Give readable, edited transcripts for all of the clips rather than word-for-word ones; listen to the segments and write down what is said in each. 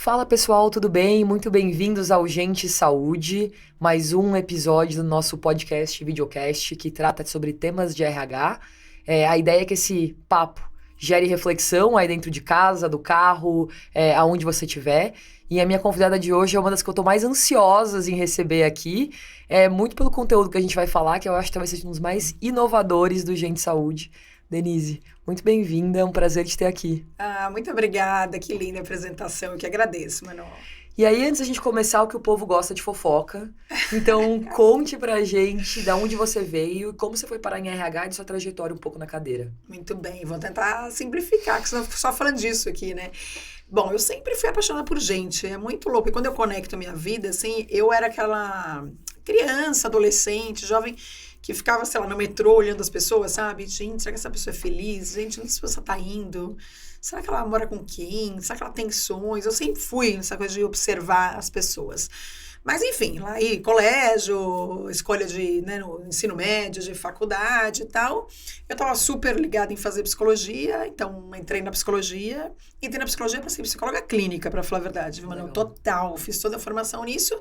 Fala pessoal, tudo bem? Muito bem-vindos ao Gente Saúde, mais um episódio do nosso podcast, videocast, que trata sobre temas de RH. A ideia é que esse papo gere reflexão aí dentro de casa, do carro, aonde você estiver. E a minha convidada de hoje é uma das que eu tô mais ansiosas em receber aqui, muito pelo conteúdo que a gente vai falar, que eu acho que talvez seja um dos mais inovadores do Gente Saúde. Denise, muito bem-vinda, é um prazer te ter aqui. Muito obrigada, que linda apresentação, eu que agradeço, Manu. E aí, antes da gente começar, o que o povo gosta de fofoca. Então, conte pra gente de onde você veio e como você foi parar em RH e de sua trajetória um pouco na cadeira. Muito bem, vou tentar simplificar, que senão eu fico só falando disso aqui, né? Bom, eu sempre fui apaixonada por gente, é muito louco. E quando eu conecto a minha vida, assim, eu era aquela criança, adolescente, jovem, que ficava, sei lá, no metrô olhando as pessoas, sabe? Gente, será que essa pessoa é feliz? Gente, onde essa pessoa tá indo? Será que ela mora com quem? Será que ela tem sonhos? Eu sempre fui nessa coisa de observar as pessoas. Mas, enfim, lá aí, colégio, escolha de, né, no ensino médio, de faculdade e tal. Eu estava super ligada em fazer psicologia, então entrei na psicologia. Entrei na psicologia para ser psicóloga clínica, para falar a verdade, Manu, total. Fiz toda a formação nisso.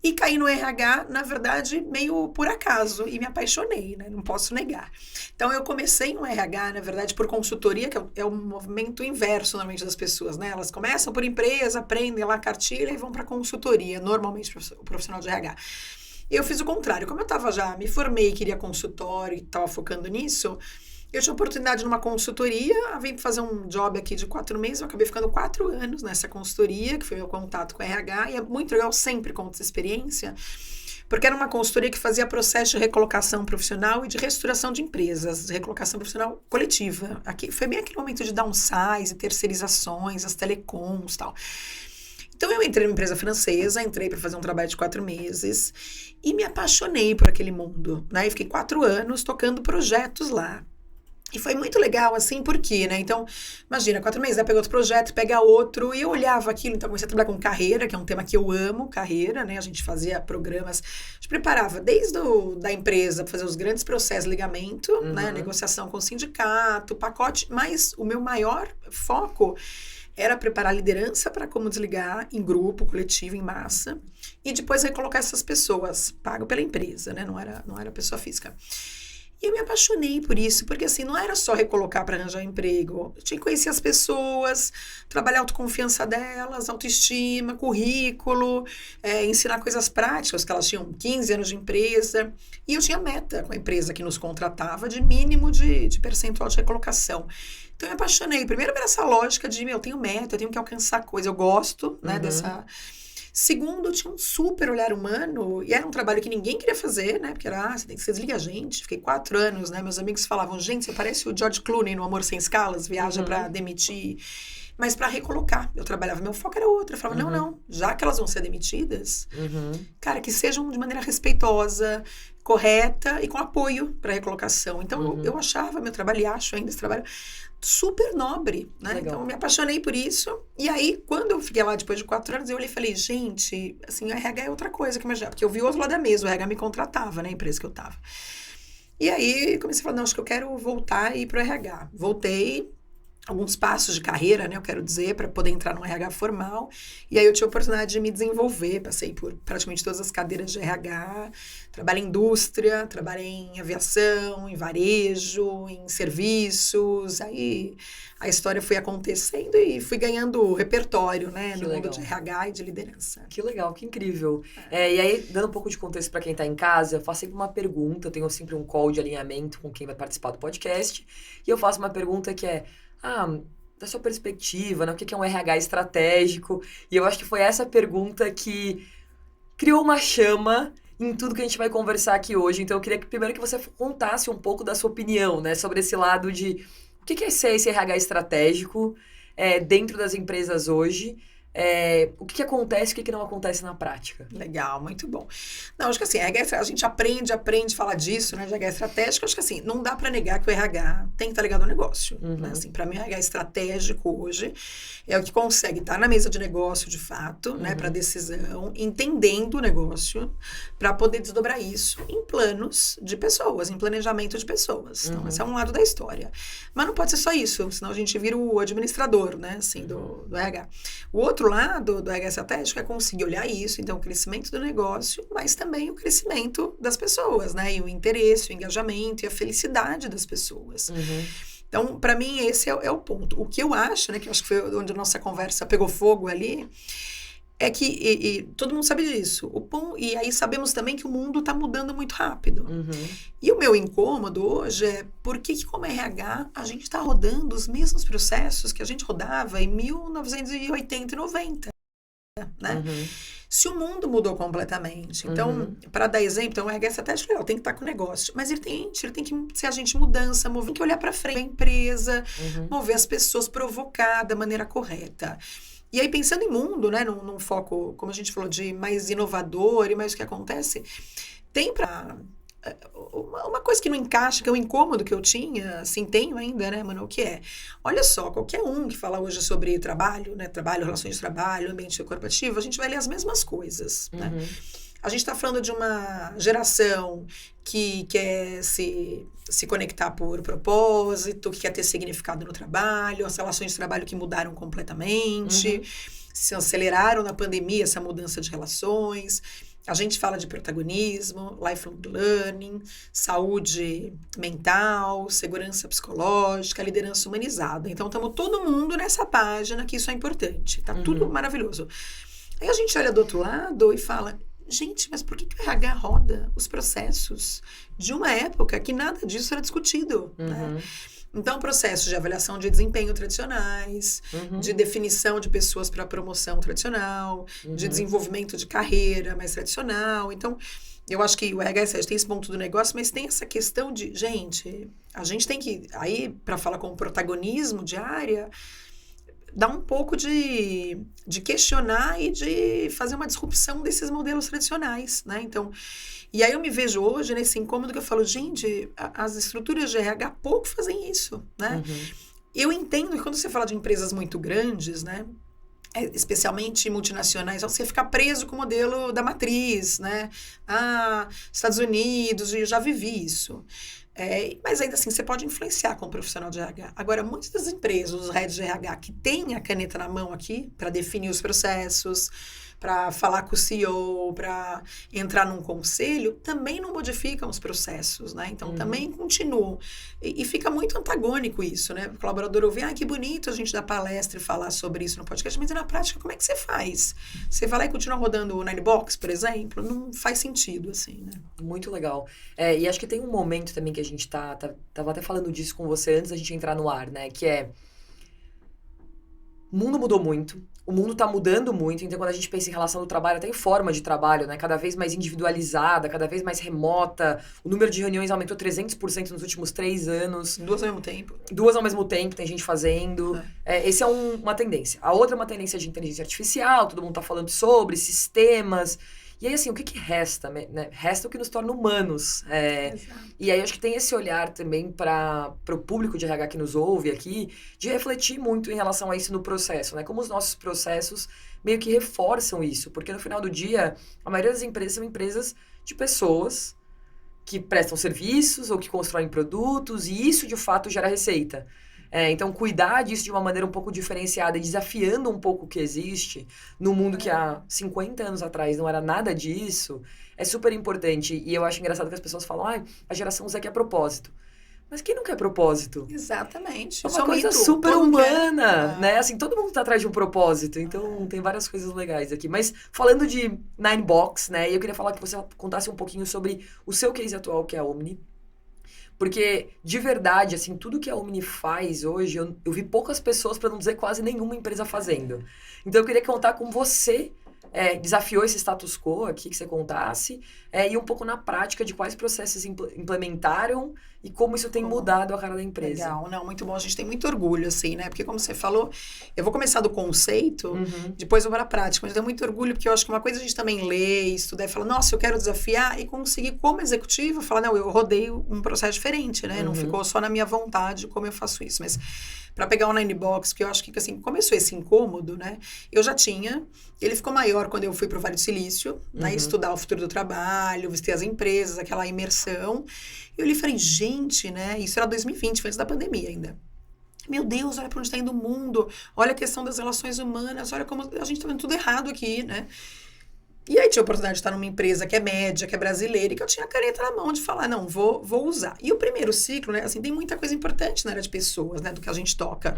E caí no RH, na verdade, meio por acaso, e me apaixonei, né? Não posso negar. Então, eu comecei no RH, na verdade, por consultoria, que é um movimento inverso, normalmente, das pessoas, né? Elas começam por empresa, aprendem lá cartilha e vão para consultoria, normalmente, o profissional de RH. Eu fiz o contrário. Como eu me formei, queria consultório e estava focando nisso, eu tinha oportunidade numa consultoria, vim fazer um job aqui de 4 meses, eu acabei ficando 4 anos nessa consultoria, que foi meu contato com a RH, e é muito legal, sempre conto essa experiência, porque era uma consultoria que fazia processo de recolocação profissional e de reestruturação de empresas, recolocação profissional coletiva. Aqui, foi bem aquele momento de downsize, terceirizações, as telecoms e tal. Então, eu entrei numa empresa francesa, entrei para fazer um trabalho de 4 meses e me apaixonei por aquele mundo, né? E fiquei 4 anos tocando projetos lá. E foi muito legal, assim, por quê, né? Então, imagina, 4 meses, aí pega outro projeto, pega outro, e eu olhava aquilo, então comecei a trabalhar com carreira, que é um tema que eu amo, carreira, né? A gente fazia programas, a gente preparava desde da empresa para fazer os grandes processos de ligamento, né? Negociação com o sindicato, pacote, mas o meu maior foco era preparar a liderança para como desligar em grupo, coletivo, em massa, e depois recolocar essas pessoas, pago pela empresa, né? Não era pessoa física. E eu me apaixonei por isso, porque assim, não era só recolocar para arranjar emprego. Eu tinha que conhecer as pessoas, trabalhar a autoconfiança delas, autoestima, currículo, ensinar coisas práticas, que elas tinham 15 anos de empresa. E eu tinha meta com a empresa que nos contratava de mínimo de percentual de recolocação. Então eu me apaixonei. Primeiro era essa lógica de, eu tenho meta, eu tenho que alcançar coisa. Eu gosto, né, dessa... Segundo, tinha um super olhar humano, e era um trabalho que ninguém queria fazer, né? Porque era, você desliga a gente. Fiquei 4 anos, né? Meus amigos falavam, gente, você parece o George Clooney no Amor Sem Escalas, viaja pra demitir, mas pra recolocar. Eu trabalhava, meu foco era outro. Eu falava, não, já que elas vão ser demitidas, cara, que sejam de maneira respeitosa, correta e com apoio pra recolocação. Então, eu achava meu trabalho, e acho ainda esse trabalho, super nobre, né? Legal. Então, eu me apaixonei por isso. E aí, quando eu fiquei lá depois de 4 anos, eu olhei e falei, gente, assim, o RH é outra coisa que eu imaginava. Porque eu vi o outro lado da mesa, o RH me contratava, né? A empresa que eu tava. E aí, comecei a falar, não, acho que eu quero voltar e ir pro RH. Voltei, alguns passos de carreira, né, eu quero dizer, para poder entrar no RH formal. E aí eu tive a oportunidade de me desenvolver, passei por praticamente todas as cadeiras de RH, trabalhei em indústria, trabalhei em aviação, em varejo, em serviços. Aí a história foi acontecendo e fui ganhando repertório, né, no mundo de RH e de liderança. Que legal, que incrível. E aí, dando um pouco de contexto para quem está em casa, eu faço sempre uma pergunta, eu tenho sempre um call de alinhamento com quem vai participar do podcast, e eu faço uma pergunta que é, da sua perspectiva, né? O que é um RH estratégico? E eu acho que foi essa pergunta que criou uma chama em tudo que a gente vai conversar aqui hoje. Então, eu queria que primeiro que você contasse um pouco da sua opinião, né? Sobre esse lado de o que é ser esse RH estratégico dentro das empresas hoje. O que acontece e o que não acontece na prática. Legal, muito bom. Não, acho que assim, a gente aprende a falar disso, né, de RH estratégico. Acho que assim, não dá para negar que o RH tem que estar ligado ao negócio. Né? Assim, para mim, o RH estratégico hoje é o que consegue estar na mesa de negócio, de fato, né, para decisão, entendendo o negócio, para poder desdobrar isso em planos de pessoas, em planejamento de pessoas. Então, esse é um lado da história. Mas não pode ser só isso, senão a gente vira o administrador, né, assim, do RH. O outro lado do RH estratégico é conseguir olhar isso, então o crescimento do negócio, mas também o crescimento das pessoas, né? E o interesse, o engajamento e a felicidade das pessoas. Então, para mim, esse é o ponto. O que eu acho, né, que eu acho que foi onde a nossa conversa pegou fogo ali, é que, e todo mundo sabe disso, e aí sabemos também que o mundo está mudando muito rápido. E o meu incômodo hoje é por que como RH a gente está rodando os mesmos processos que a gente rodava em 1980 e 90, né? Se o mundo mudou completamente. Então, para dar exemplo, então, o RH estratégico legal, tem que estar com o negócio, mas ele tem que ser agente de mudança, tem que olhar para frente a empresa, mover as pessoas, provocar da maneira correta. E aí, pensando em mundo, né, num foco, como a gente falou, de mais inovador e mais o que acontece, tem uma coisa que não encaixa, que é o incômodo que eu tinha, assim, tenho ainda, né, mano, o que é? Olha só, qualquer um que fala hoje sobre trabalho, né, trabalho, relações de trabalho, ambiente corporativo, a gente vai ler as mesmas coisas, né? A gente está falando de uma geração que quer se conectar por propósito, que quer ter significado no trabalho, as relações de trabalho que mudaram completamente, se aceleraram na pandemia, essa mudança de relações. A gente fala de protagonismo, lifelong learning, saúde mental, segurança psicológica, liderança humanizada. Então, estamos todo mundo nessa página que isso é importante. Tá tudo maravilhoso. Aí a gente olha do outro lado e fala... Gente, mas por que o RH roda os processos de uma época que nada disso era discutido, né? Então, processos de avaliação de desempenho tradicionais, de definição de pessoas para promoção tradicional, de desenvolvimento de carreira mais tradicional. Então, eu acho que o RH tem esse ponto do negócio, mas tem essa questão de, gente, a gente tem que, aí, para falar com o protagonismo de área... dá um pouco de questionar e de fazer uma disrupção desses modelos tradicionais, né? Então, e aí eu me vejo hoje nesse incômodo que eu falo, gente, as estruturas de RH pouco fazem isso, né? Eu entendo que quando você fala de empresas muito grandes, né? Especialmente multinacionais, você fica preso com o modelo da matriz, né? Estados Unidos, eu já vivi isso. Mas ainda assim, você pode influenciar como profissional de RH. Agora, muitas das empresas, os heads de RH, que têm a caneta na mão aqui para definir os processos, para falar com o CEO, para entrar num conselho, também não modificam os processos, né? Então, também continuam. E fica muito antagônico isso, né? O colaborador ouve, que bonito a gente dar palestra e falar sobre isso no podcast, mas na prática, como é que você faz? Você vai lá e continua rodando o Ninebox, por exemplo? Não faz sentido, assim, né? Muito legal. E acho que tem um momento também que a gente tava até falando disso com você antes da gente entrar no ar, né? Que o mundo mudou muito. O mundo está mudando muito, então quando a gente pensa em relação ao trabalho, até em forma de trabalho, né? Cada vez mais individualizada, cada vez mais remota. O número de reuniões aumentou 300% nos últimos 3 anos. 2 ao mesmo tempo. 2 ao mesmo tempo, tem gente fazendo. Esse é uma tendência. A outra é uma tendência de inteligência artificial, todo mundo está falando sobre sistemas. E aí, assim, o que resta, né? Resta o que nos torna humanos. E aí, acho que tem esse olhar também para o público de RH que nos ouve aqui, de refletir muito em relação a isso no processo, né? Como os nossos processos meio que reforçam isso. Porque, no final do dia, a maioria das empresas são empresas de pessoas que prestam serviços ou que constroem produtos, e isso, de fato, gera receita. Então, cuidar disso de uma maneira um pouco diferenciada e desafiando um pouco o que existe no mundo que há 50 anos atrás não era nada disso, é super importante. E eu acho engraçado que as pessoas falam, a geração Z quer propósito. Mas quem não quer propósito? Exatamente. É uma coisa super humana, né? Assim, todo mundo tá atrás de um propósito. Então, tem várias coisas legais aqui. Mas, falando de Ninebox, né? Eu queria falar que você contasse um pouquinho sobre o seu case atual, que é a Omni. Porque, de verdade, assim, tudo que a Omni faz hoje, eu vi poucas pessoas, para não dizer quase nenhuma empresa fazendo. Então, eu queria contar com você, desafiou esse status quo aqui, que você contasse, e um pouco na prática de quais processos implementaram e como isso tem mudado a cara da empresa. Legal, não, muito bom. A gente tem muito orgulho, assim, né? Porque, como você falou, eu vou começar do conceito, depois eu vou para a prática. Mas eu tenho muito orgulho, porque eu acho que uma coisa a gente também lê, estudar e falar, nossa, eu quero desafiar, e conseguir, como executivo, falar, não, eu rodei um processo diferente, né? Não ficou só na minha vontade como eu faço isso. Mas, para pegar o Ninebox, porque eu acho que, assim, começou esse incômodo, né? Eu já tinha, ele ficou maior quando eu fui para o Vale do Silício, né? Estudar o futuro do trabalho, visitar as empresas, aquela imersão. Eu olhei e falei, gente, né? Isso era 2020, foi antes da pandemia ainda. Meu Deus, olha para onde está indo o mundo, olha a questão das relações humanas, olha como a gente está vendo tudo errado aqui, né? E aí tinha a oportunidade de estar numa empresa que é média, que é brasileira, e que eu tinha a caneta na mão de falar, não, vou usar. E o primeiro ciclo, né, assim, tem muita coisa importante na área de pessoas, né, do que a gente toca.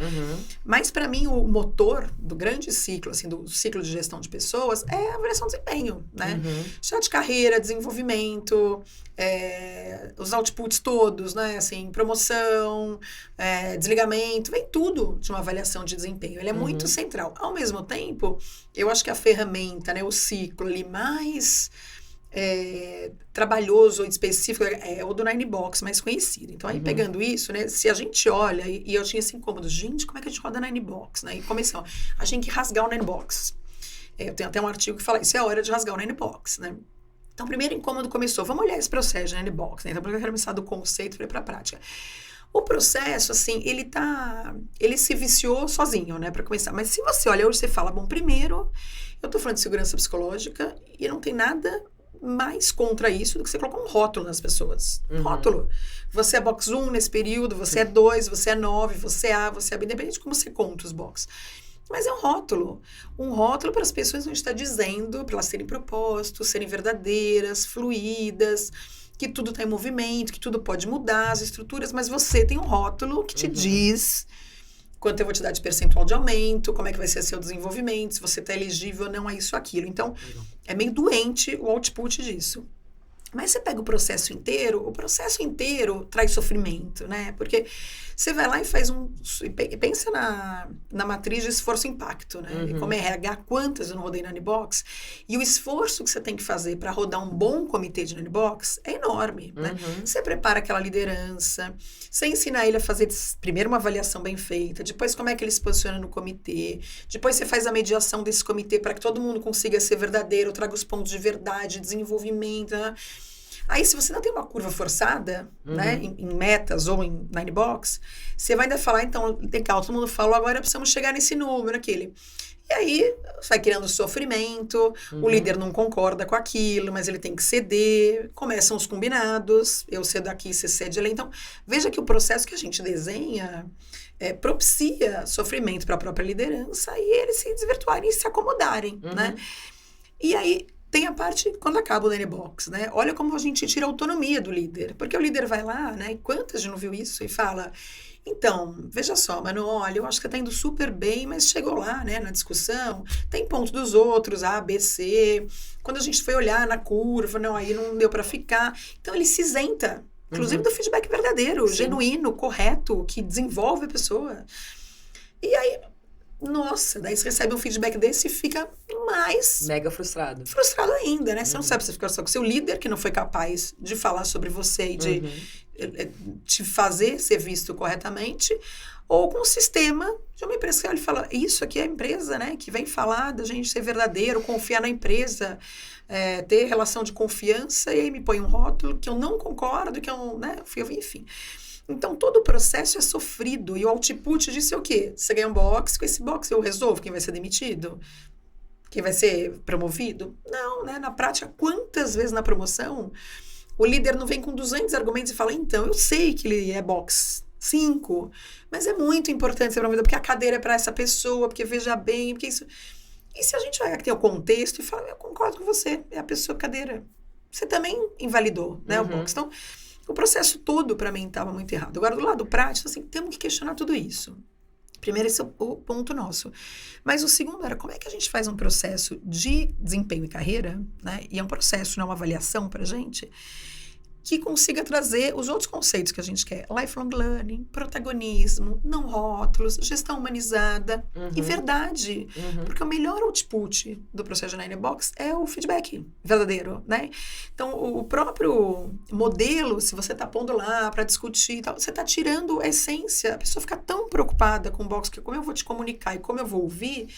Mas para mim o motor do grande ciclo, assim, do ciclo de gestão de pessoas é a avaliação de desempenho, né? Já de carreira, desenvolvimento, os outputs todos, né, assim, promoção, desligamento, vem tudo de uma avaliação de desempenho. Ele é muito central. Ao mesmo tempo, eu acho que a ferramenta, né, o ciclo ali mais trabalhoso ou específico é o do Nine Box, mais conhecido. Então, aí pegando isso, né, se a gente olha, e eu tinha esse incômodo, gente, como é que a gente roda Nine Box, né? E começou, a gente tem que rasgar o Nine Box. Eu tenho até um artigo que fala, isso é a hora de rasgar o Nine Box, né? Então, o primeiro incômodo começou, vamos olhar esse processo de Nine Box, né? Então, porque eu quero começar do conceito para ir para a prática. O processo, assim, ele se viciou sozinho, né, para começar. Mas se você olha hoje, você fala, bom, primeiro, eu tô falando de segurança psicológica e não tem nada mais contra isso do que você colocar um rótulo nas pessoas. Rótulo. Você é box 1 nesse período, você é 2, você é 9, você é A, você é B, independente de como você conta os box. Mas é um rótulo. Um rótulo para as pessoas que a gente está dizendo, para elas terem propósito, serem verdadeiras, fluídas, que tudo está em movimento, que tudo pode mudar, as estruturas, mas você tem um rótulo que te diz quanto eu vou te dar de percentual de aumento, como é que vai ser seu desenvolvimento, se você está elegível ou não a isso, aquilo. Então, é meio doente o output disso. Mas você pega o processo inteiro traz sofrimento, né? Porque você vai lá e faz pensa na matriz de esforço-impacto, né? E como RH, quantas eu não rodei na Nanibox? E o esforço que você tem que fazer para rodar um bom comitê de Nanibox é enorme, né? Você prepara aquela liderança, você ensina ele a fazer primeiro uma avaliação bem feita, depois como é que ele se posiciona no comitê, depois você faz a mediação desse comitê para que todo mundo consiga ser verdadeiro, traga os pontos de verdade, desenvolvimento, né? Aí, se você não tem uma curva forçada, né, em metas ou em Nine Box, você vai ainda falar, então, legal, todo mundo falou, agora precisamos chegar nesse número, aquele. E aí, você vai criando sofrimento, o líder não concorda com aquilo, mas ele tem que ceder, começam os combinados, eu cedo aqui, você cede ali. Então, veja que o processo que a gente desenha propicia sofrimento para a própria liderança e eles se desvirtuarem e se acomodarem, né? E aí, tem a parte quando acaba o Nine Box, né? Olha como a gente tira a autonomia do líder. Porque o líder vai lá, né? E quantas gente não viu isso? E fala, então, veja só, Manu, olha, eu acho que tá indo super bem, mas chegou lá, né, na discussão, tem ponto dos outros, A, B, C. Quando a gente foi olhar na curva, não, aí não deu para ficar. Então, ele se isenta, inclusive do feedback verdadeiro, genuíno, correto, que desenvolve a pessoa. E aí, nossa, daí você recebe um feedback desse e fica mais... Mega frustrado. Frustrado ainda, né? Você não sabe se você fica só com o seu líder, que não foi capaz de falar sobre você e de te fazer ser visto corretamente, ou com o sistema de uma empresa que olha e fala, isso aqui é a empresa, né? Que vem falar da gente ser verdadeiro, confiar na empresa, ter relação de confiança, e aí me põe um rótulo que eu não concordo, que eu, né? Enfim... Então, todo o processo é sofrido. E o output disso é o quê? Você ganha um box, com esse box eu resolvo quem vai ser demitido? Quem vai ser promovido? Não, né? Na prática, quantas vezes na promoção o líder não vem com 200 argumentos e fala, então, eu sei que ele é box 5, mas é muito importante ser promovido, porque a cadeira é para essa pessoa, porque veja bem, porque isso... E se a gente vai ter o contexto e fala, eu concordo com você, é a pessoa cadeira. Você também invalidou, né, o box. Então, o processo todo, para mim, estava muito errado. Agora, do lado prático, assim, temos que questionar tudo isso. Primeiro, esse é o ponto nosso. Mas o segundo era, como é que a gente faz um processo de desempenho e carreira, né? E é um processo, não é uma avaliação para a gente, que consiga trazer os outros conceitos que a gente quer. Lifelong learning, protagonismo, não rótulos, gestão humanizada e verdade. Porque o melhor output do processo de Nine Box é o feedback verdadeiro, né? Então, o próprio modelo, se você está pondo lá para discutir e tal, você está tirando a essência. A pessoa fica tão preocupada com o box, que como eu vou te comunicar e como eu vou ouvir,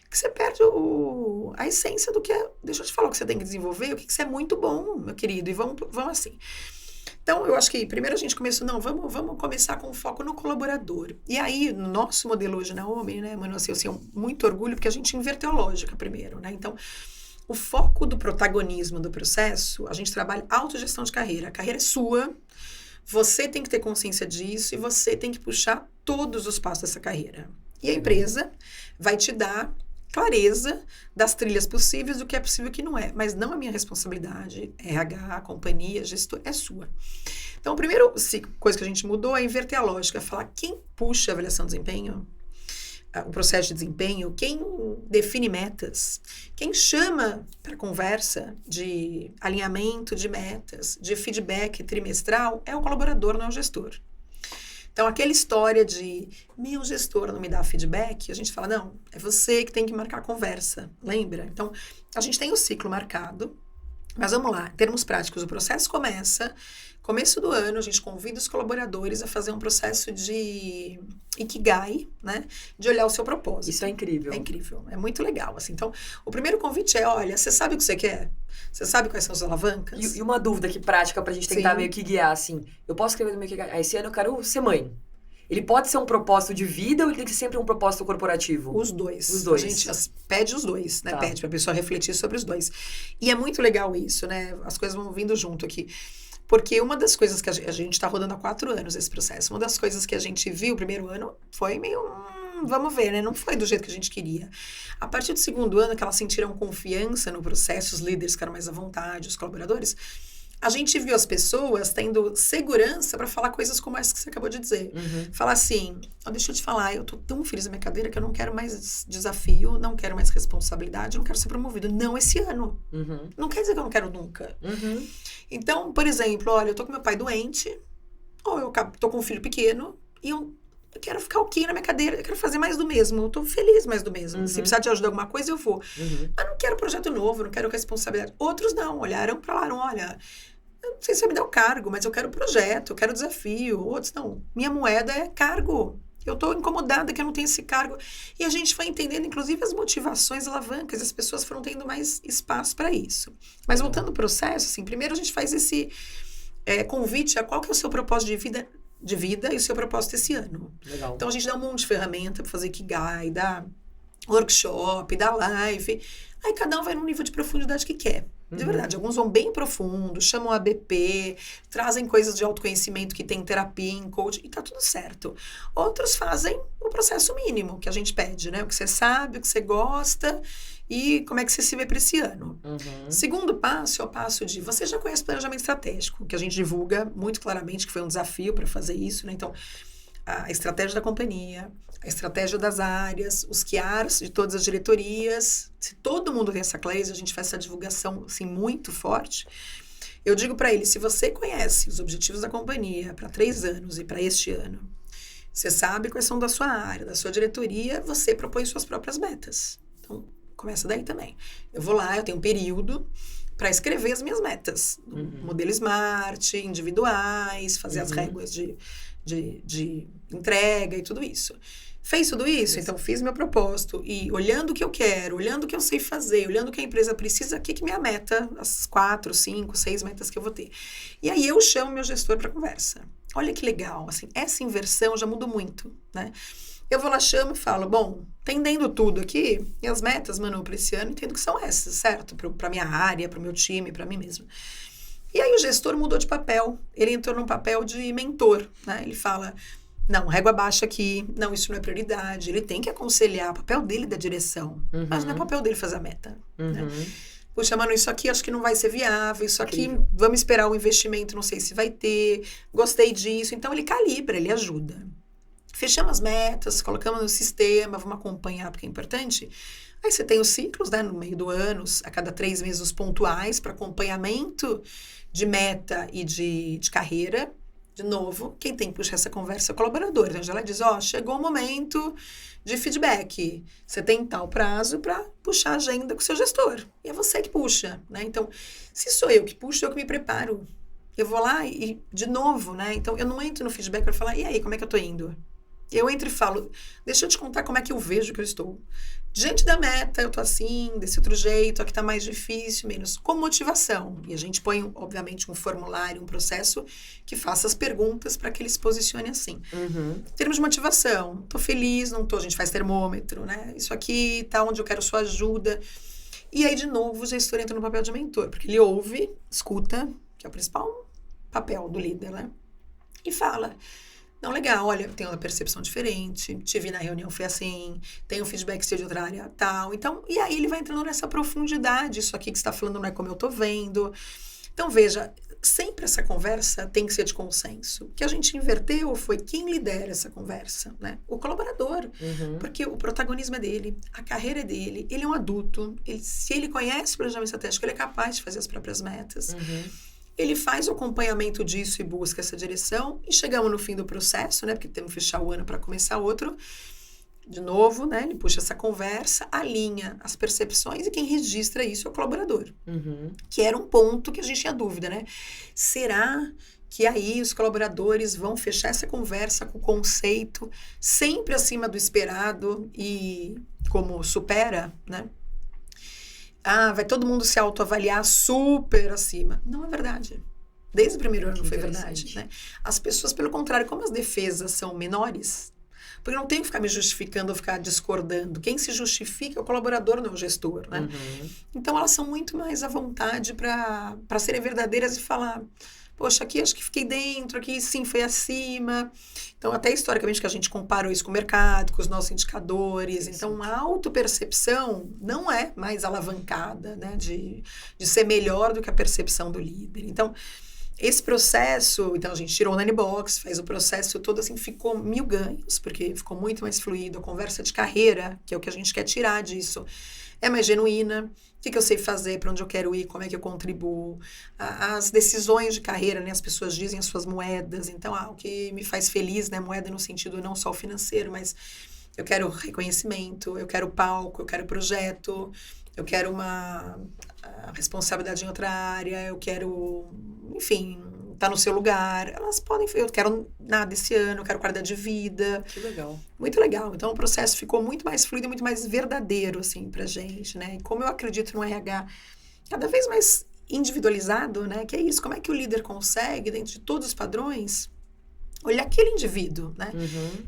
que você perde a essência do que é... Deixa eu te falar o que você tem que desenvolver, o que você é muito bom, meu querido, e vamos assim. Então, eu acho que primeiro a gente começou, vamos começar com foco no colaborador. E aí, no nosso modelo hoje na OMI, né, mano, assim, eu tenho muito orgulho, porque a gente inverteu a lógica primeiro, né? Então, o foco do protagonismo do processo, a gente trabalha autogestão de carreira. A carreira é sua, Você tem que ter consciência disso e você tem que puxar todos os passos dessa carreira. E a empresa vai te dar clareza das trilhas possíveis, do que é possível e o que não é. Mas não é minha responsabilidade. RH, companhia, gestor, é sua. Então, a primeira coisa que a gente mudou é inverter a lógica. Falar quem puxa a avaliação de desempenho, o processo de desempenho, quem define metas, quem chama para conversa de alinhamento de metas, de feedback trimestral, é o colaborador, não é o gestor. Então, aquela história de meu gestor não me dá feedback, a gente fala, não, é você que tem que marcar a conversa, lembra? Então, a gente tem o ciclo marcado, mas vamos lá, em termos práticos, o processo começo do ano, a gente convida os colaboradores a fazer um processo de Ikigai, né? De olhar o seu propósito. Isso é incrível. É incrível, é muito legal, assim. Então, o primeiro convite é, olha, você sabe o que você quer? Você sabe quais são as alavancas? E uma dúvida aqui prática pra gente tentar meio que guiar, assim. Eu posso escrever no meu Ikigai, esse ano eu quero ser mãe. Ele pode ser um propósito de vida ou ele tem que ser sempre um propósito corporativo? Os dois. Os dois. A gente pede os dois, né? Tá. Pede pra pessoa refletir sobre os dois. E é muito legal isso, né? As coisas vão vindo junto aqui. Porque uma das coisas que a gente tá rodando há 4 anos esse processo, uma das coisas que a gente viu o primeiro ano foi meio, vamos ver, né? Não foi do jeito que a gente queria. A partir do segundo ano, que elas sentiram confiança no processo, os líderes ficaram mais à vontade, os colaboradores, a gente viu as pessoas tendo segurança para falar coisas como essa que você acabou de dizer. Falar assim, deixa eu te falar, eu tô tão feliz na minha cadeira que eu não quero mais desafio, não quero mais responsabilidade, não quero ser promovido. Não esse ano. Não quer dizer que eu não quero nunca. Então, por exemplo, olha, eu tô com meu pai doente, ou eu tô com um filho pequeno, e eu quero ficar ok na minha cadeira, eu quero fazer mais do mesmo, eu tô feliz mais do mesmo. Se precisar de ajuda em alguma coisa, eu vou. Mas não quero projeto novo, não quero responsabilidade. Outros não, olharam pra lá, olha, eu não sei se vai me dar o cargo, mas eu quero projeto, eu quero desafio. Outros não, minha moeda é cargo. Eu tô incomodada que eu não tenho esse cargo. E a gente foi entendendo, inclusive, as motivações, alavancas, as pessoas foram tendo mais espaço para isso. Mas voltando ao processo, assim, primeiro a gente faz esse convite a qual que é o seu propósito de vida e o seu propósito esse ano. Legal. Então, a gente dá um monte de ferramenta para fazer Ikigai, dá workshop, dá live. Aí, cada um vai num nível de profundidade que quer. De verdade, alguns vão bem profundo, chamam a ABP, trazem coisas de autoconhecimento que tem terapia em coaching, e tá tudo certo. Outros fazem o processo mínimo que a gente pede, né? O que você sabe, o que você gosta e como é que você se vê para esse ano. Segundo passo é o passo de... Você já conhece o planejamento estratégico, que a gente divulga muito claramente, que foi um desafio para fazer isso, né? Então, a estratégia da companhia, a estratégia das áreas, os QRs de todas as diretorias. Se todo mundo tem essa clareza, a gente faz essa divulgação assim, muito forte. Eu digo para ele, se você conhece os objetivos da companhia para 3 anos e para este ano, você sabe quais são da sua área, da sua diretoria, você propõe suas próprias metas. Então, começa daí também. Eu vou lá, eu tenho um período para escrever as minhas metas. Modelo SMART, individuais, fazer as réguas de entrega e tudo isso. Fez tudo isso? Então, fiz meu propósito. E olhando o que eu quero, olhando o que eu sei fazer, olhando o que a empresa precisa, o que é minha meta, as 4, 5, 6 metas que eu vou ter. E aí, eu chamo meu gestor para conversa. Olha que legal, assim, essa inversão já mudou muito, né? Eu vou lá, chamo e falo, bom, entendendo tudo aqui, e as metas, Manu, para esse ano, entendo que são essas, certo? Para minha área, para o meu time, para mim mesmo. E aí o gestor mudou de papel, ele entrou num papel de mentor, né? Ele fala, não, régua baixa aqui, não, isso não é prioridade, ele tem que aconselhar, o papel dele da direção, mas não é papel dele fazer a meta, né? Puxa, Manu, isso aqui acho que não vai ser viável, isso aqui, vamos esperar o investimento, não sei se vai ter, gostei disso, então ele calibra, ele ajuda. Fechamos as metas, colocamos no sistema, vamos acompanhar porque é importante. Aí você tem os ciclos, né, no meio do ano, a cada 3 meses os pontuais para acompanhamento de meta e de carreira. De novo, quem tem que puxar essa conversa é o colaborador. Então, ela diz, chegou o momento de feedback. Você tem tal prazo para puxar a agenda com o seu gestor. E é você que puxa, né? Então, se sou eu que puxo, eu que me preparo. Eu vou lá e, de novo, né? Então, eu não entro no feedback para falar, e aí, como é que eu tô indo? Eu entro e falo, deixa eu te contar como é que eu vejo que eu estou. Diante da meta, eu tô assim, desse outro jeito, aqui tá mais difícil, menos, com motivação. E a gente põe, obviamente, um formulário, um processo que faça as perguntas para que ele se posicione assim. Em termos de motivação, tô feliz, não tô, a gente faz termômetro, né? Isso aqui tá onde eu quero sua ajuda. E aí, de novo, o gestor entra no papel de mentor, porque ele ouve, escuta, que é o principal papel do líder, né? e fala. Não, legal, olha, tenho uma percepção diferente, te vi na reunião, foi assim, tem um feedback seu de outra área, tal. Então, e aí ele vai entrando nessa profundidade, isso aqui que você está falando não é como eu tô vendo. Então, veja, sempre essa conversa tem que ser de consenso. O que a gente inverteu foi quem lidera essa conversa, né? O colaborador, porque o protagonismo é dele, a carreira é dele, ele é um adulto, se ele conhece o planejamento estratégico, ele é capaz de fazer as próprias metas. Ele faz o acompanhamento disso e busca essa direção. E chegamos no fim do processo, né? Porque temos que fechar o ano para começar outro. De novo, né? Ele puxa essa conversa, alinha as percepções e quem registra isso é o colaborador. Que era um ponto que a gente tinha dúvida, né? Será que aí os colaboradores vão fechar essa conversa com o conceito sempre acima do esperado e como supera, né? Vai todo mundo se autoavaliar super acima. Não é verdade. Desde o primeiro ano não foi verdade, né? As pessoas, pelo contrário, como as defesas são menores, porque eu não tenho que ficar me justificando ou ficar discordando. Quem se justifica é o colaborador, não é o gestor, né? Então, elas são muito mais à vontade para serem verdadeiras e falar... Poxa, aqui acho que fiquei dentro, aqui sim foi acima. Então, até historicamente que a gente comparou isso com o mercado, com os nossos indicadores. Então, a autopercepção não é mais alavancada, né? De ser melhor do que a percepção do líder. Então, esse processo, então a gente tirou o Nanny Box, fez o processo todo assim, ficou 1000 ganhos, porque ficou muito mais fluido. A conversa de carreira, que é o que a gente quer tirar disso, é mais genuína. O que eu sei fazer, para onde eu quero ir, como é que eu contribuo. As decisões de carreira, né? As pessoas dizem as suas moedas. Então, o que me faz feliz, né? Moeda no sentido não só financeiro, mas eu quero reconhecimento, eu quero palco, eu quero projeto, eu quero uma responsabilidade em outra área, eu quero, enfim, estar no seu lugar. Elas podem, eu quero nada esse ano, eu quero qualidade de vida. Que legal. Muito legal. Então, o processo ficou muito mais fluido, muito mais verdadeiro, assim, pra gente, né? E como eu acredito no RH cada vez mais individualizado, né? Que é isso, como é que o líder consegue, dentro de todos os padrões, olhar aquele indivíduo, né?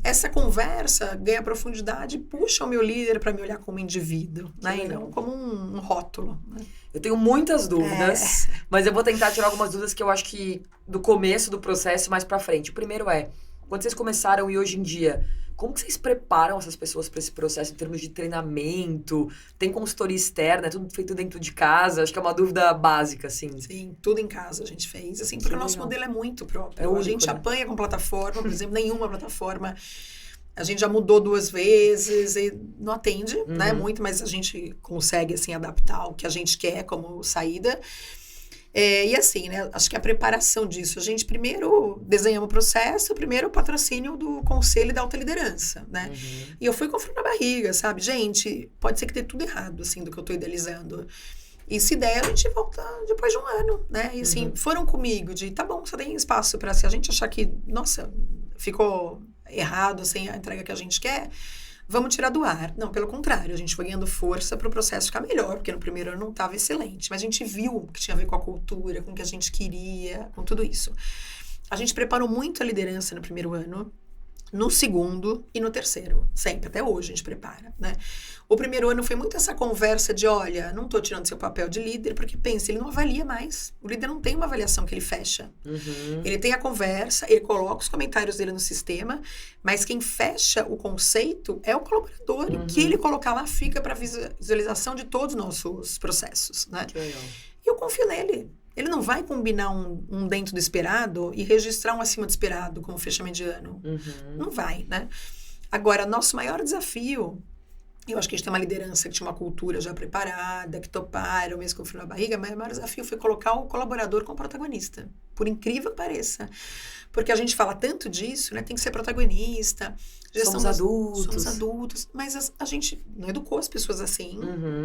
Essa conversa ganha profundidade e puxa o meu líder para me olhar como indivíduo, né? E não como um rótulo, né? Eu tenho muitas dúvidas, mas eu vou tentar tirar algumas dúvidas que eu acho que do começo do processo mais pra frente. O primeiro é, quando vocês começaram e hoje em dia, como que vocês preparam essas pessoas para esse processo em termos de treinamento? Tem consultoria externa, é tudo feito dentro de casa? Acho que é uma dúvida básica, assim. Sim, tudo em casa a gente fez, assim, porque o nosso modelo é muito próprio. É único, a gente né? apanha com plataforma, por exemplo, nenhuma plataforma. A gente já mudou 2 vezes e não atende, né, muito, mas a gente consegue, assim, adaptar o que a gente quer como saída. E assim, né, acho que a preparação disso, a gente primeiro desenhamos o processo, primeiro o patrocínio do conselho e da alta liderança, né? E eu fui com frio na barriga, sabe? Gente, pode ser que dê tudo errado, assim, do que eu tô idealizando. E se der, a gente volta depois de um ano, né? E assim, foram comigo de, tá bom, só tem espaço para se a gente achar que, nossa, ficou errado, assim, a entrega que a gente quer, vamos tirar do ar. Não, pelo contrário, a gente foi ganhando força para o processo ficar melhor, porque no primeiro ano não estava excelente, mas a gente viu que tinha a ver com a cultura, com o que a gente queria, com tudo isso. A gente preparou muito a liderança no primeiro ano, no segundo e no terceiro, sempre, até hoje a gente prepara, né? O primeiro ano foi muito essa conversa de, olha, não tô tirando seu papel de líder, porque pensa, ele não avalia mais, o líder não tem uma avaliação que ele fecha, ele tem a conversa, ele coloca os comentários dele no sistema, mas quem fecha o conceito é o colaborador, e o que ele colocar lá fica para visualização de todos os nossos processos, né? Que legal. E eu confio nele. Ele não vai combinar um dentro do esperado e registrar um acima do esperado como fechamento de ano. Não vai, né? Agora, nosso maior desafio, eu acho que a gente tem uma liderança que tinha uma cultura já preparada, que toparam, mesmo com frio na barriga, mas o maior desafio foi colocar o colaborador como protagonista. Por incrível que pareça. Porque a gente fala tanto disso, né? Tem que ser protagonista. Somos adultos. Mas a gente não educou as pessoas assim.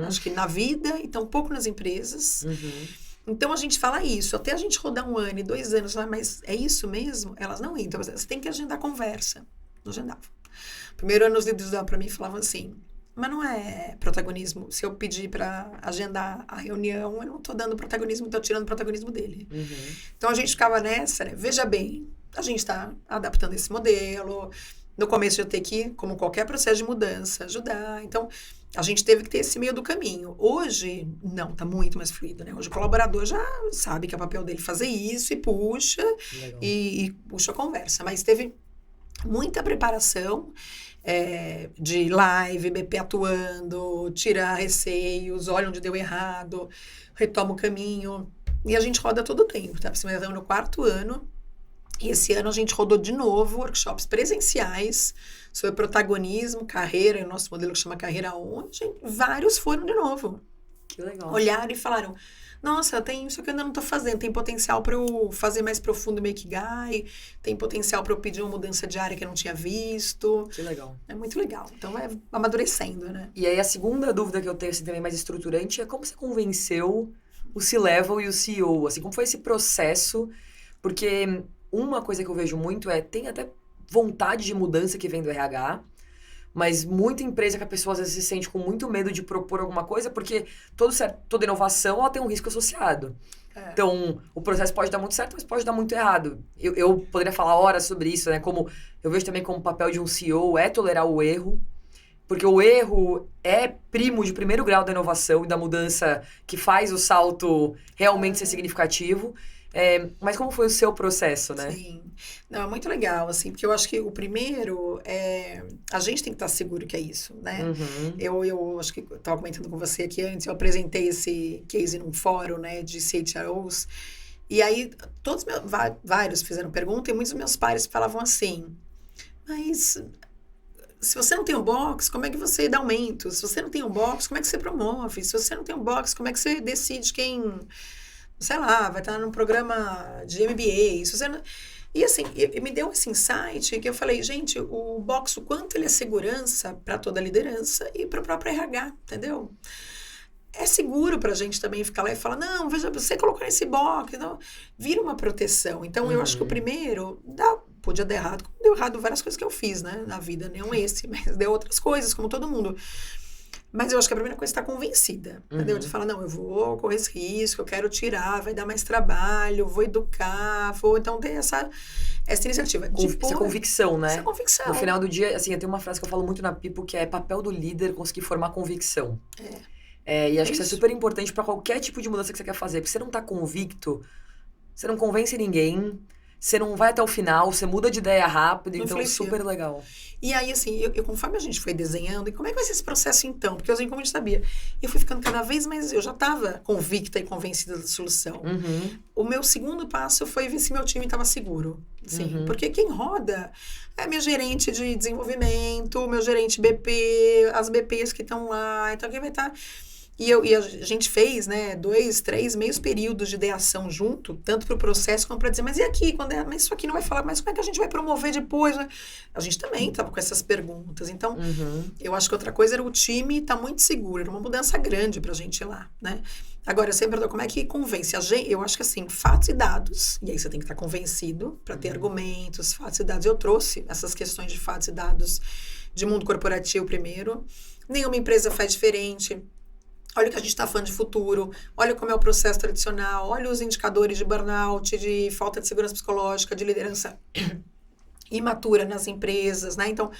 Acho que na vida e tampouco nas empresas. Então, a gente fala isso. Até a gente rodar 1 ano e 2 anos, mas é isso mesmo? Elas não entram. Você tem que agendar conversa. Não agendava. Primeiro ano, os líderes davam para mim e falavam assim, mas não é protagonismo. Se eu pedir para agendar a reunião, eu não estou dando protagonismo, estou tirando o protagonismo dele. Então, a gente ficava nessa, né? Veja bem, a gente está adaptando esse modelo. No começo, eu ter que, como qualquer processo de mudança, ajudar. Então, a gente teve que ter esse meio do caminho. Hoje, não, tá muito mais fluido, né? Hoje o colaborador já sabe que é o papel dele fazer isso e puxa, e puxa a conversa. Mas teve muita preparação de live, BP atuando, tirar receios, olha onde deu errado, retoma o caminho. E a gente roda todo o tempo, tá? Você vai no 4º ano. E esse ano a gente rodou de novo workshops presenciais sobre protagonismo, carreira, o nosso modelo que chama Carreira On. Vários foram de novo. Que legal. Olharam e falaram, nossa, tem isso que eu ainda não estou fazendo, tem potencial para eu fazer mais profundo o Ikigai, tem potencial para eu pedir uma mudança de área que eu não tinha visto. Que legal. É muito legal. Então vai amadurecendo, né? E aí a segunda dúvida que eu tenho, assim, também mais estruturante, é como você convenceu o C-Level e o CEO? Assim, como foi esse processo? Porque uma coisa que eu vejo muito tem até vontade de mudança que vem do RH, mas muita empresa que a pessoa às vezes se sente com muito medo de propor alguma coisa, porque toda inovação ela tem um risco associado. Então, o processo pode dar muito certo, mas pode dar muito errado. Eu poderia falar horas sobre isso, né? Como eu vejo também como o papel de um CEO é tolerar o erro, porque o erro é primo de primeiro grau da inovação e da mudança que faz o salto realmente ser significativo. Mas como foi o seu processo, né? Sim. Não, é muito legal, assim, porque eu acho que o primeiro a gente tem que estar seguro que é isso, né? Uhum. Eu acho que eu estava comentando com você aqui antes, eu apresentei esse case num fórum, né, de CHROs, e aí vários fizeram pergunta e muitos dos meus pares falavam assim, mas se você não tem um box, como é que você dá aumento? Se você não tem um box, como é que você promove? Se você não tem um box, como é que você decide quem, sei lá, vai estar num programa de MBA? Se você não... E assim, me deu esse insight que eu falei, gente, o box, o quanto ele é segurança para toda a liderança e para o próprio RH, entendeu? É seguro para a gente também ficar lá e falar, não, veja, você colocou nesse box, não, vira uma proteção. Então, eu acho que o primeiro, podia dar errado, como deu errado várias coisas que eu fiz, né, na vida, não esse, mas deu outras coisas, como todo mundo. Mas eu acho que a primeira coisa é estar convencida, entendeu? De falar, não, eu vou correr esse risco, eu quero tirar, vai dar mais trabalho, vou educar, então ter essa iniciativa. Essa convicção, né? Essa convicção. No final do dia, assim, tem uma frase que eu falo muito na People, que é papel do líder conseguir formar convicção. E acho que isso é super importante para qualquer tipo de mudança que você quer fazer. Porque você não tá convicto, você não convence ninguém, você não vai até o final, você muda de ideia rápido, então é super legal. E aí, assim, eu conforme a gente foi desenhando, e como é que vai ser esse processo então? Porque como a gente sabia, eu fui ficando cada vez mais, eu já estava convicta e convencida da solução. O meu segundo passo foi ver se meu time estava seguro. Sim, porque quem roda é meu gerente de desenvolvimento, meu gerente BP, as BPs que estão lá, então quem vai estar... E a gente fez, né, 2, 3 meios períodos de ideação junto, tanto para o processo como para dizer, mas e aqui? Mas isso aqui não vai falar, mas como é que a gente vai promover depois? Né? A gente também estava com essas perguntas. Então, eu acho que outra coisa era o time estar muito seguro, era uma mudança grande para a gente ir lá, né? Agora, eu sempre como é que convence? Eu acho que assim, fatos e dados, e aí você tem que estar convencido para ter argumentos, fatos e dados. Eu trouxe essas questões de fatos e dados de mundo corporativo primeiro. Nenhuma empresa faz diferente. Olha o que a gente está falando de futuro, olha como é o processo tradicional, olha os indicadores de burnout, de falta de segurança psicológica, de liderança imatura nas empresas, né? Então,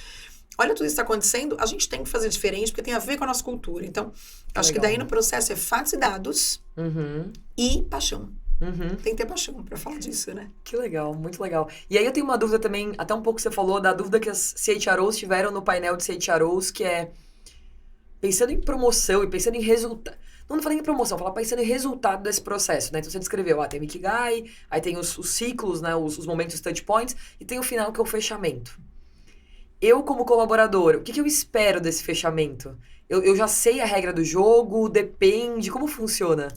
olha tudo isso que está acontecendo, a gente tem que fazer diferente, porque tem a ver com a nossa cultura. Então, acho que daí no processo é fatos e dados e paixão. Tem que ter paixão para falar disso, né? Que legal, muito legal. E aí eu tenho uma dúvida também, até um pouco que você falou, da dúvida que as CHROs tiveram no painel de CHROs, que é... Pensando em promoção e pensando em resultado... Não falei em promoção, falar pensando em resultado desse processo, né? Então você descreveu, tem o Ikigai, aí tem os ciclos, né? Os momentos touch points, e tem o final que é o fechamento. Eu, como colaborador, o que eu espero desse fechamento? Eu já sei a regra do jogo, depende, como funciona?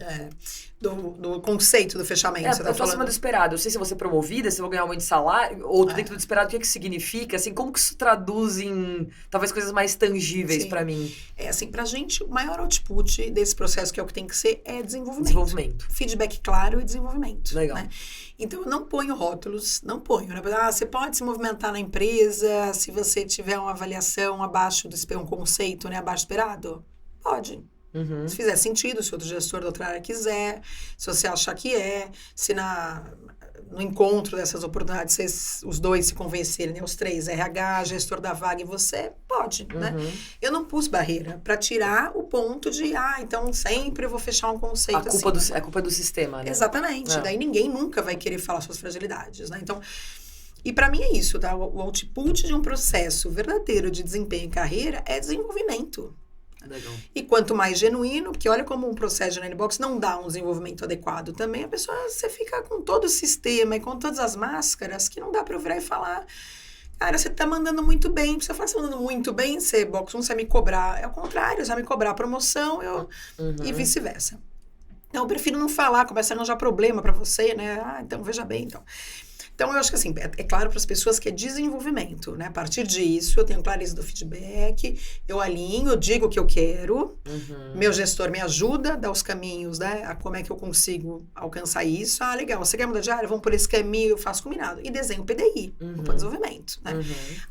Do conceito do fechamento, você tá eu tô falando. acima do esperado. Eu sei se eu vou ser promovida, se eu vou ganhar aumento de salário, ou dentro do esperado, o que significa? Assim, como que isso traduz em, talvez, coisas mais tangíveis pra mim? Assim, pra gente, o maior output desse processo, que é o que tem que ser, é desenvolvimento. Feedback claro e desenvolvimento. Legal. Né? Então, eu não ponho rótulos, não ponho. Né? Você pode se movimentar na empresa se você tiver uma avaliação abaixo do um conceito, né, abaixo do esperado? Pode. Se fizer sentido, se outro gestor da outra área quiser, se você achar que se no encontro dessas oportunidades os dois se convencerem, né? Os três, RH, gestor da vaga e você, pode, né? Eu não pus barreira para tirar o ponto de, então sempre eu vou fechar um conceito A culpa é do sistema, né? Exatamente. Daí ninguém nunca vai querer falar suas fragilidades, né? Então, e para mim é isso, tá? O output de um processo verdadeiro de desempenho e carreira é desenvolvimento. Legal. E quanto mais genuíno, porque olha como um processo de Nannybox não dá um desenvolvimento adequado também, você fica com todo o sistema e com todas as máscaras que não dá para eu virar e falar, cara, você tá mandando muito bem. Você fala, você tá mandando muito bem, você, Box 1, você vai me cobrar. É o contrário, você vai me cobrar a promoção e vice-versa. Então, eu prefiro não falar, começa a arranjar problema para você, né? Então, veja bem, então. Então, eu acho que assim, é claro para as pessoas que é desenvolvimento, né? A partir disso, eu tenho clareza do feedback, eu alinho, eu digo o que eu quero, meu gestor me ajuda, dá os caminhos, né? A como é que eu consigo alcançar isso. Legal, você quer mudar de área? Vamos por esse caminho, eu faço combinado. E desenho o PDI, o plano de desenvolvimento, né?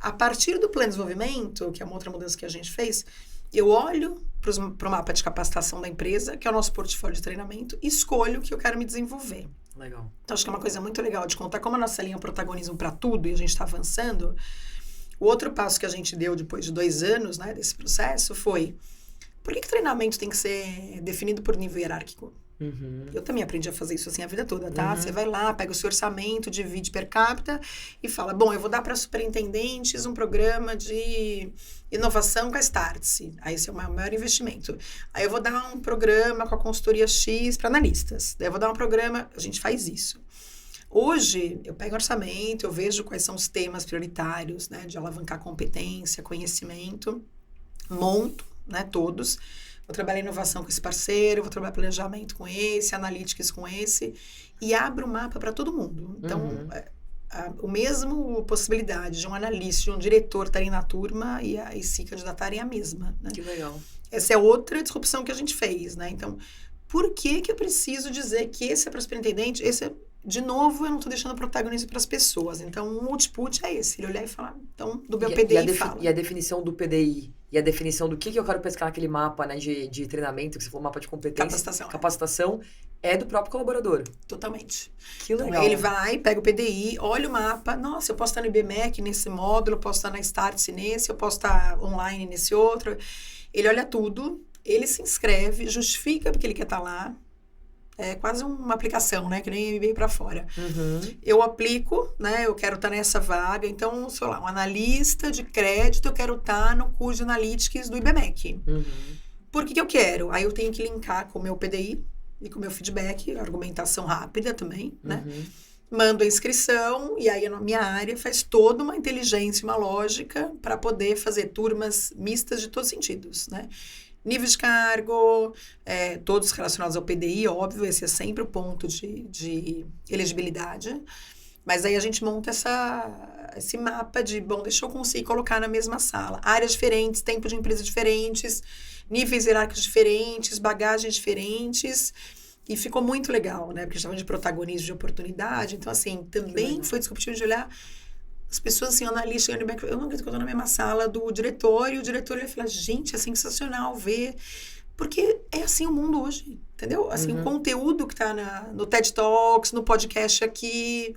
A partir do plano de desenvolvimento, que é uma outra mudança que a gente fez, eu olho para o mapa de capacitação da empresa, que é o nosso portfólio de treinamento, e escolho o que eu quero me desenvolver. Legal. Então, acho que é uma coisa muito legal de contar como a nossa linha é um protagonismo para tudo e a gente está avançando. O outro passo que a gente deu depois de 2 anos, né, desse processo foi: por que treinamento tem que ser definido por nível hierárquico? Eu também aprendi a fazer isso assim a vida toda, tá? Você vai lá, pega o seu orçamento, divide per capita e fala, bom, eu vou dar para superintendentes um programa de inovação com a Startse. Aí esse é o maior investimento. Aí eu vou dar um programa com a consultoria X para analistas. Daí eu vou dar um programa, a gente faz isso. Hoje, eu pego orçamento, eu vejo quais são os temas prioritários, né? De alavancar competência, conhecimento, monto, né? Todos. Vou trabalhar inovação com esse parceiro, vou trabalhar planejamento com esse, analytics com esse, e abro o mapa para todo mundo. Então, o mesmo possibilidade de um analista, de um diretor estarem na turma e se candidatarem é a mesma. Né? Que legal. Essa é outra disrupção que a gente fez, né? Então, por que eu preciso dizer que esse é para o superintendente, esse é... De novo, eu não estou deixando protagonismo para as pessoas. Então, o output é esse. Ele olhar e falar, então, do meu PDI fala. E a definição do PDI, e a definição do que eu quero pescar naquele mapa, né, de treinamento, que você falou, mapa de competência. Capacitação. É do próprio colaborador. Totalmente. Que legal. Então, ele vai, pega o PDI, olha o mapa. Nossa, eu posso estar no IBMEC nesse módulo, eu posso estar na Startse nesse, eu posso estar online nesse outro. Ele olha tudo, ele se inscreve, justifica porque ele quer estar lá. É quase uma aplicação, né? Que nem veio para fora. Eu aplico, né? Eu quero estar nessa vaga. Então, sei lá, um analista de crédito, eu quero estar no curso de Analytics do IBMEC. Por que eu quero? Aí eu tenho que linkar com o meu PDI e com o meu feedback, argumentação rápida também, né? Mando a inscrição e aí a minha área faz toda uma inteligência, uma lógica para poder fazer turmas mistas de todos os sentidos, né? Nível de cargo, todos relacionados ao PDI, óbvio, esse é sempre o ponto de elegibilidade. Mas aí a gente monta esse mapa de, bom, deixa eu conseguir colocar na mesma sala. Áreas diferentes, tempo de empresa diferentes, níveis hierárquicos diferentes, bagagens diferentes. E ficou muito legal, né? Porque a gente estava de protagonismo, de oportunidade. Então, assim, também foi disruptivo de olhar... As pessoas, assim, analistas, eu não acredito que eu estou na mesma sala do diretor, e o diretor ia falar, gente, é sensacional ver, porque é assim o mundo hoje, entendeu? Assim, o conteúdo que está no TED Talks, no podcast aqui,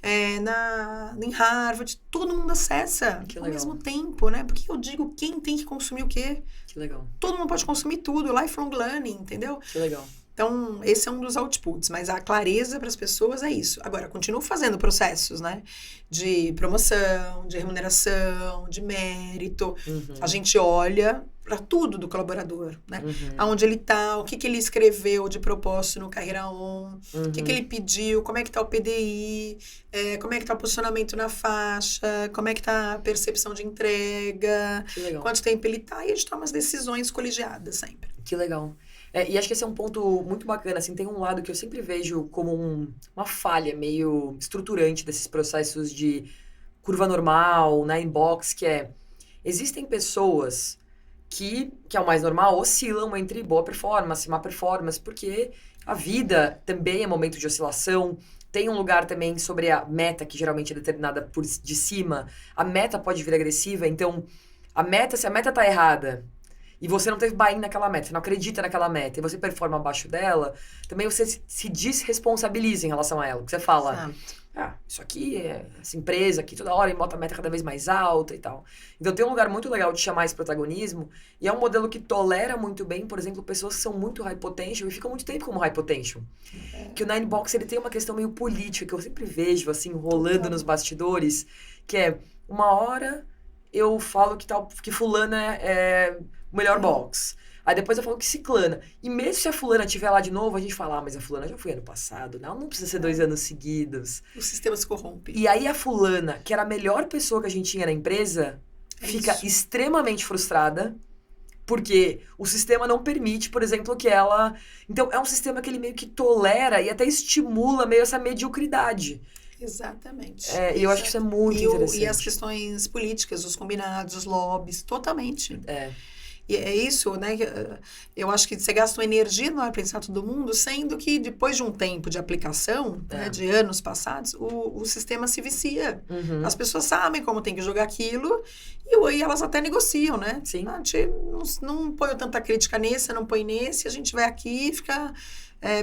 em Harvard, todo mundo acessa ao mesmo tempo, né? Porque eu digo, quem tem que consumir o quê? Que legal. Todo mundo pode consumir tudo, lifelong learning, entendeu? Que legal. Então, esse é um dos outputs, mas a clareza para as pessoas é isso. Agora, continuo fazendo processos, né? De promoção, de remuneração, de mérito. A gente olha para tudo do colaborador, né? Aonde ele está, o que ele escreveu de propósito no Carreira On, o que ele pediu, como é que está o PDI, como é que está o posicionamento na faixa, como é que está a percepção de entrega, quanto tempo ele está, e a gente toma as decisões colegiadas sempre. Que legal. E acho que esse é um ponto muito bacana, assim, tem um lado que eu sempre vejo como uma falha meio estruturante desses processos de curva normal, né, inbox, que existem pessoas que é o mais normal, oscilam entre boa performance e má performance, porque a vida também é momento de oscilação, tem um lugar também sobre a meta, que geralmente é determinada de cima, a meta pode vir agressiva, então, se a meta tá errada, e você não teve buy-in naquela meta, você não acredita naquela meta, e você performa abaixo dela, também você se desresponsabiliza em relação a ela. Porque você fala, isso aqui essa empresa aqui toda hora e bota a meta cada vez mais alta e tal. Então tem um lugar muito legal de chamar esse protagonismo, e é um modelo que tolera muito bem, por exemplo, pessoas que são muito high potential e ficam muito tempo como high potential. Que o Ninebox, ele tem uma questão meio política, que eu sempre vejo, assim, rolando nos bastidores, que é, uma hora eu falo que fulana é o melhor box. Aí depois eu falo que ciclana. E mesmo se a fulana estiver lá de novo, a gente fala, mas a fulana já foi ano passado, não precisa ser 2 anos seguidos. O sistema se corrompe. E aí a fulana, que era a melhor pessoa que a gente tinha na empresa, fica extremamente frustrada, porque o sistema não permite, por exemplo, que ela... Então, é um sistema que ele meio que tolera e até estimula meio essa mediocridade. Exatamente. E eu acho que isso é muito interessante. E as questões políticas, os combinados, os lobbies, totalmente. E é isso, né? Eu acho que você gasta uma energia enorme para pensar todo mundo, sendo que depois de um tempo de aplicação, né, de anos passados, o sistema se vicia. As pessoas sabem como tem que jogar aquilo e elas até negociam, né? Sim. A gente não põe tanta crítica nesse, não põe nesse, a gente vai aqui e fica...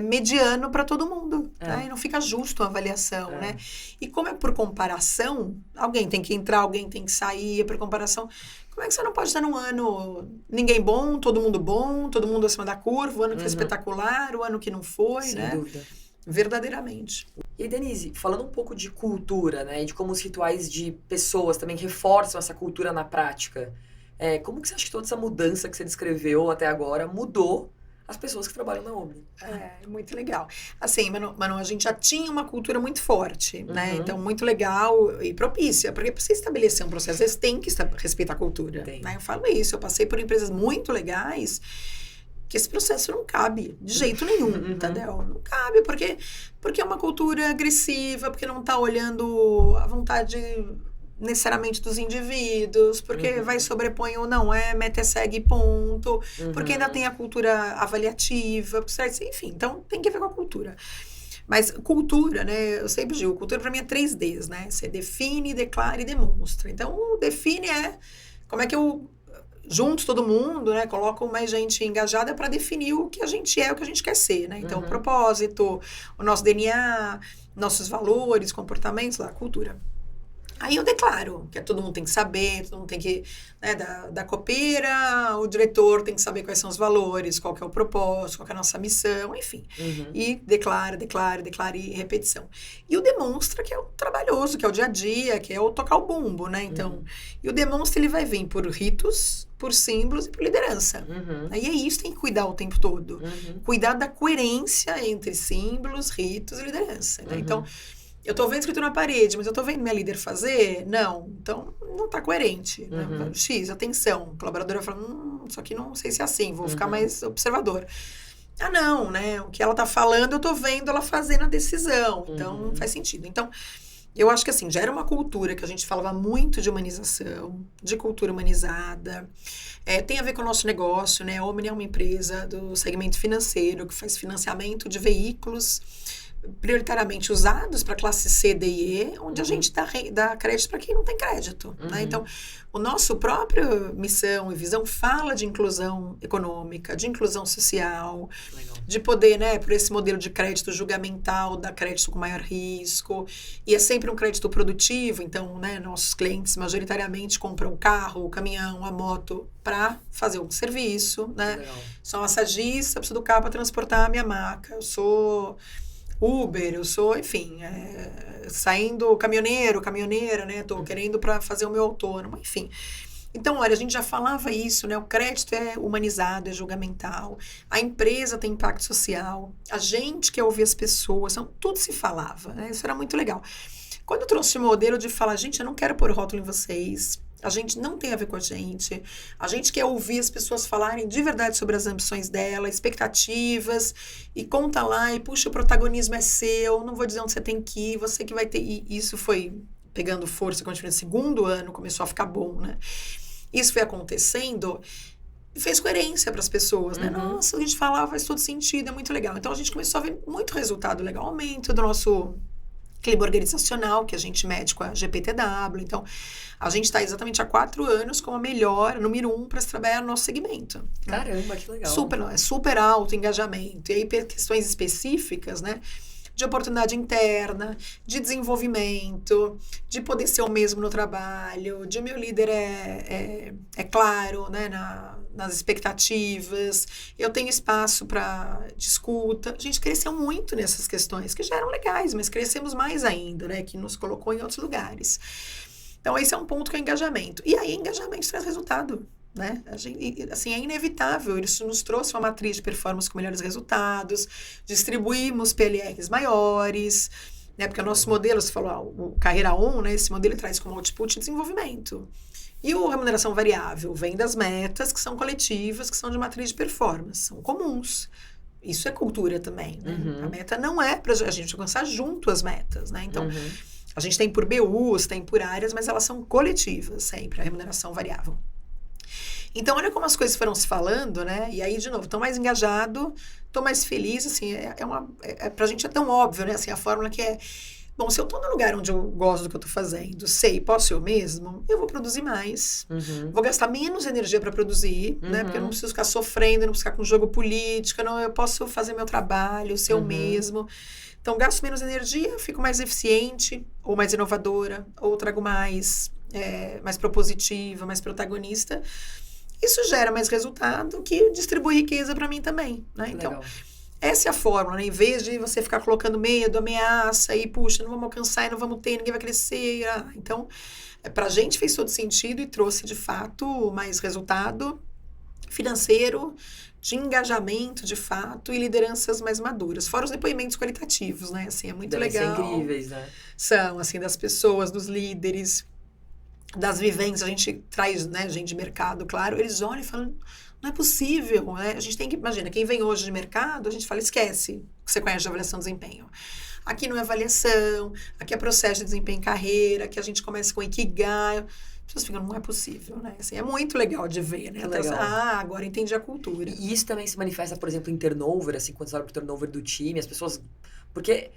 mediano para todo mundo, né? E não fica justo a avaliação, né? E como é por comparação, alguém tem que entrar, alguém tem que sair, é por comparação. Como é que você não pode estar num ano ninguém bom, todo mundo acima da curva, o ano que foi espetacular, o ano que não foi, Sem né? dúvida. Verdadeiramente. E aí, Denise, falando um pouco de cultura, né? E de como os rituais de pessoas também reforçam essa cultura na prática. Como que você acha que toda essa mudança que você descreveu até agora mudou as pessoas que trabalham na Omni? Muito legal. Assim, Manu, a gente já tinha uma cultura muito forte, né? Então, muito legal e propícia. Porque para você estabelecer um processo, você tem que respeitar a cultura. Né? Eu falo isso, eu passei por empresas muito legais que esse processo não cabe de jeito nenhum, entendeu? Não cabe, porque é uma cultura agressiva, porque não está olhando a vontade... necessariamente dos indivíduos, porque vai sobrepõe ou não meta segue ponto, porque ainda tem a cultura avaliativa, enfim, então tem que ver com a cultura. Mas cultura, né, eu sempre digo, cultura para mim é 3Ds, né, você define, declara e demonstra. Então, o define como é que eu junto todo mundo, né, coloco mais gente engajada para definir o que a gente o que a gente quer ser, né, então o propósito, o nosso DNA, nossos valores, comportamentos, cultura. Aí eu declaro que todo mundo tem que saber, todo mundo tem que, né, da copeira, o diretor tem que saber quais são os valores, qual que é o propósito, qual que é a nossa missão, enfim. E declara e repetição. E o demonstra, que é o trabalhoso, que é o dia a dia, que é o tocar o bumbo, né? Então, e o demonstra, ele vai vir por ritos, por símbolos e por liderança. Aí é isso, tem que cuidar o tempo todo. Cuidar da coerência entre símbolos, ritos e liderança. Né? Então, eu tô vendo escrito na parede, mas eu tô vendo minha líder fazer? Não. Então, não tá coerente. Né? X, atenção. A colaboradora fala, isso aqui não sei se é assim, vou ficar mais observador. Não, né? O que ela tá falando, eu tô vendo ela fazendo a decisão. Então, faz sentido. Então, eu acho que assim, já era uma cultura que a gente falava muito de humanização, de cultura humanizada. Tem a ver com o nosso negócio, né? A Omni é uma empresa do segmento financeiro que faz financiamento de veículos prioritariamente usados para classe C, D e E, onde a gente dá crédito para quem não tem crédito. Né? Então, o nosso próprio missão e visão fala de inclusão econômica, de inclusão social, de poder, né, por esse modelo de crédito julgamental, dar crédito com maior risco, e é sempre um crédito produtivo, então, né, nossos clientes majoritariamente compram o carro, o caminhão, a moto para fazer um serviço, né? Sou massagista, preciso do carro para transportar a minha maca, eu sou Uber, eu sou, enfim, saindo caminhoneira, né? Tô querendo para fazer o meu autônomo, enfim. Então, olha, a gente já falava isso, né? O crédito é humanizado, é julgamental. A empresa tem impacto social. A gente quer ouvir as pessoas. Então, tudo se falava, né? Isso era muito legal. Quando eu trouxe o modelo de falar, gente, eu não quero pôr rótulo em vocês. A gente não tem a ver com a gente quer ouvir as pessoas falarem de verdade sobre as ambições dela, expectativas, e conta lá, e puxa, o protagonismo é seu, não vou dizer onde você tem que ir, você que vai ter, e isso foi pegando força, quando a gente no segundo ano, começou a ficar bom, né? Isso foi acontecendo e fez coerência para as pessoas, né? Nossa, a gente falava, faz todo sentido, é muito legal. Então, a gente começou a ver muito resultado legal, aumento do nosso clima organizacional, que a gente mede com a GPTW. Então, a gente está exatamente há 4 anos como a melhor, número 1, para se trabalhar no nosso segmento. Né? Caramba, que legal. Super alto engajamento. E aí, questões específicas, né? De oportunidade interna, de desenvolvimento, de poder ser o mesmo no trabalho, de meu líder é claro, né, nas expectativas, eu tenho espaço para discuta. A gente cresceu muito nessas questões, que já eram legais, mas crescemos mais ainda, né, que nos colocou em outros lugares. Então, esse é um ponto que é engajamento. E aí, engajamento traz resultado. Né? Assim, é inevitável, isso nos trouxe uma matriz de performance com melhores resultados, distribuímos PLRs maiores, né? Porque o nosso modelo, você falou, o Carreira On, né? Esse modelo traz como output desenvolvimento. E o remuneração variável vem das metas que são coletivas, que são de matriz de performance, são comuns. Isso é cultura também, né? A meta não é para a gente alcançar junto as metas, né? Então, a gente tem por BUs, tem por áreas, mas elas são coletivas sempre, a remuneração variável. Então, olha como as coisas foram se falando, né? E aí, de novo, tô mais engajado, tô mais feliz, assim, pra gente é tão óbvio, né? Assim, a fórmula que é, bom, se eu tô no lugar onde eu gosto do que eu tô fazendo, sei, posso eu mesmo, eu vou produzir mais, vou gastar menos energia para produzir, né? Porque eu não preciso ficar sofrendo, não preciso ficar com jogo político, não, eu posso fazer meu trabalho, ser eu mesmo. Então, gasto menos energia, fico mais eficiente, ou mais inovadora, ou trago mais propositiva, mais protagonista. Isso gera mais resultado que distribui riqueza para mim também, né? Então, legal. Essa é a fórmula, né? Em vez de você ficar colocando medo, ameaça, e puxa, não vamos alcançar, não vamos ter, ninguém vai crescer. Então, pra gente fez todo sentido e trouxe, de fato, mais resultado financeiro, de engajamento, de fato, e lideranças mais maduras. Fora os depoimentos qualitativos, né? Assim, é muito legal. São incríveis, né? São, assim, das pessoas, dos líderes, das vivências, a gente traz, né, gente de mercado, claro, eles olham e falam, não é possível, né? A gente tem que, imagina, quem vem hoje de mercado, a gente fala, esquece que você conhece de avaliação de desempenho. Aqui não é avaliação, aqui é processo de desempenho em carreira, aqui a gente começa com Ikigai. As pessoas ficam, não é possível, né? Assim, é muito legal de ver, né? Legal. Agora entendi a cultura. E isso também se manifesta, por exemplo, em turnover, assim, quando você olha pro turnover do time, as pessoas... Porque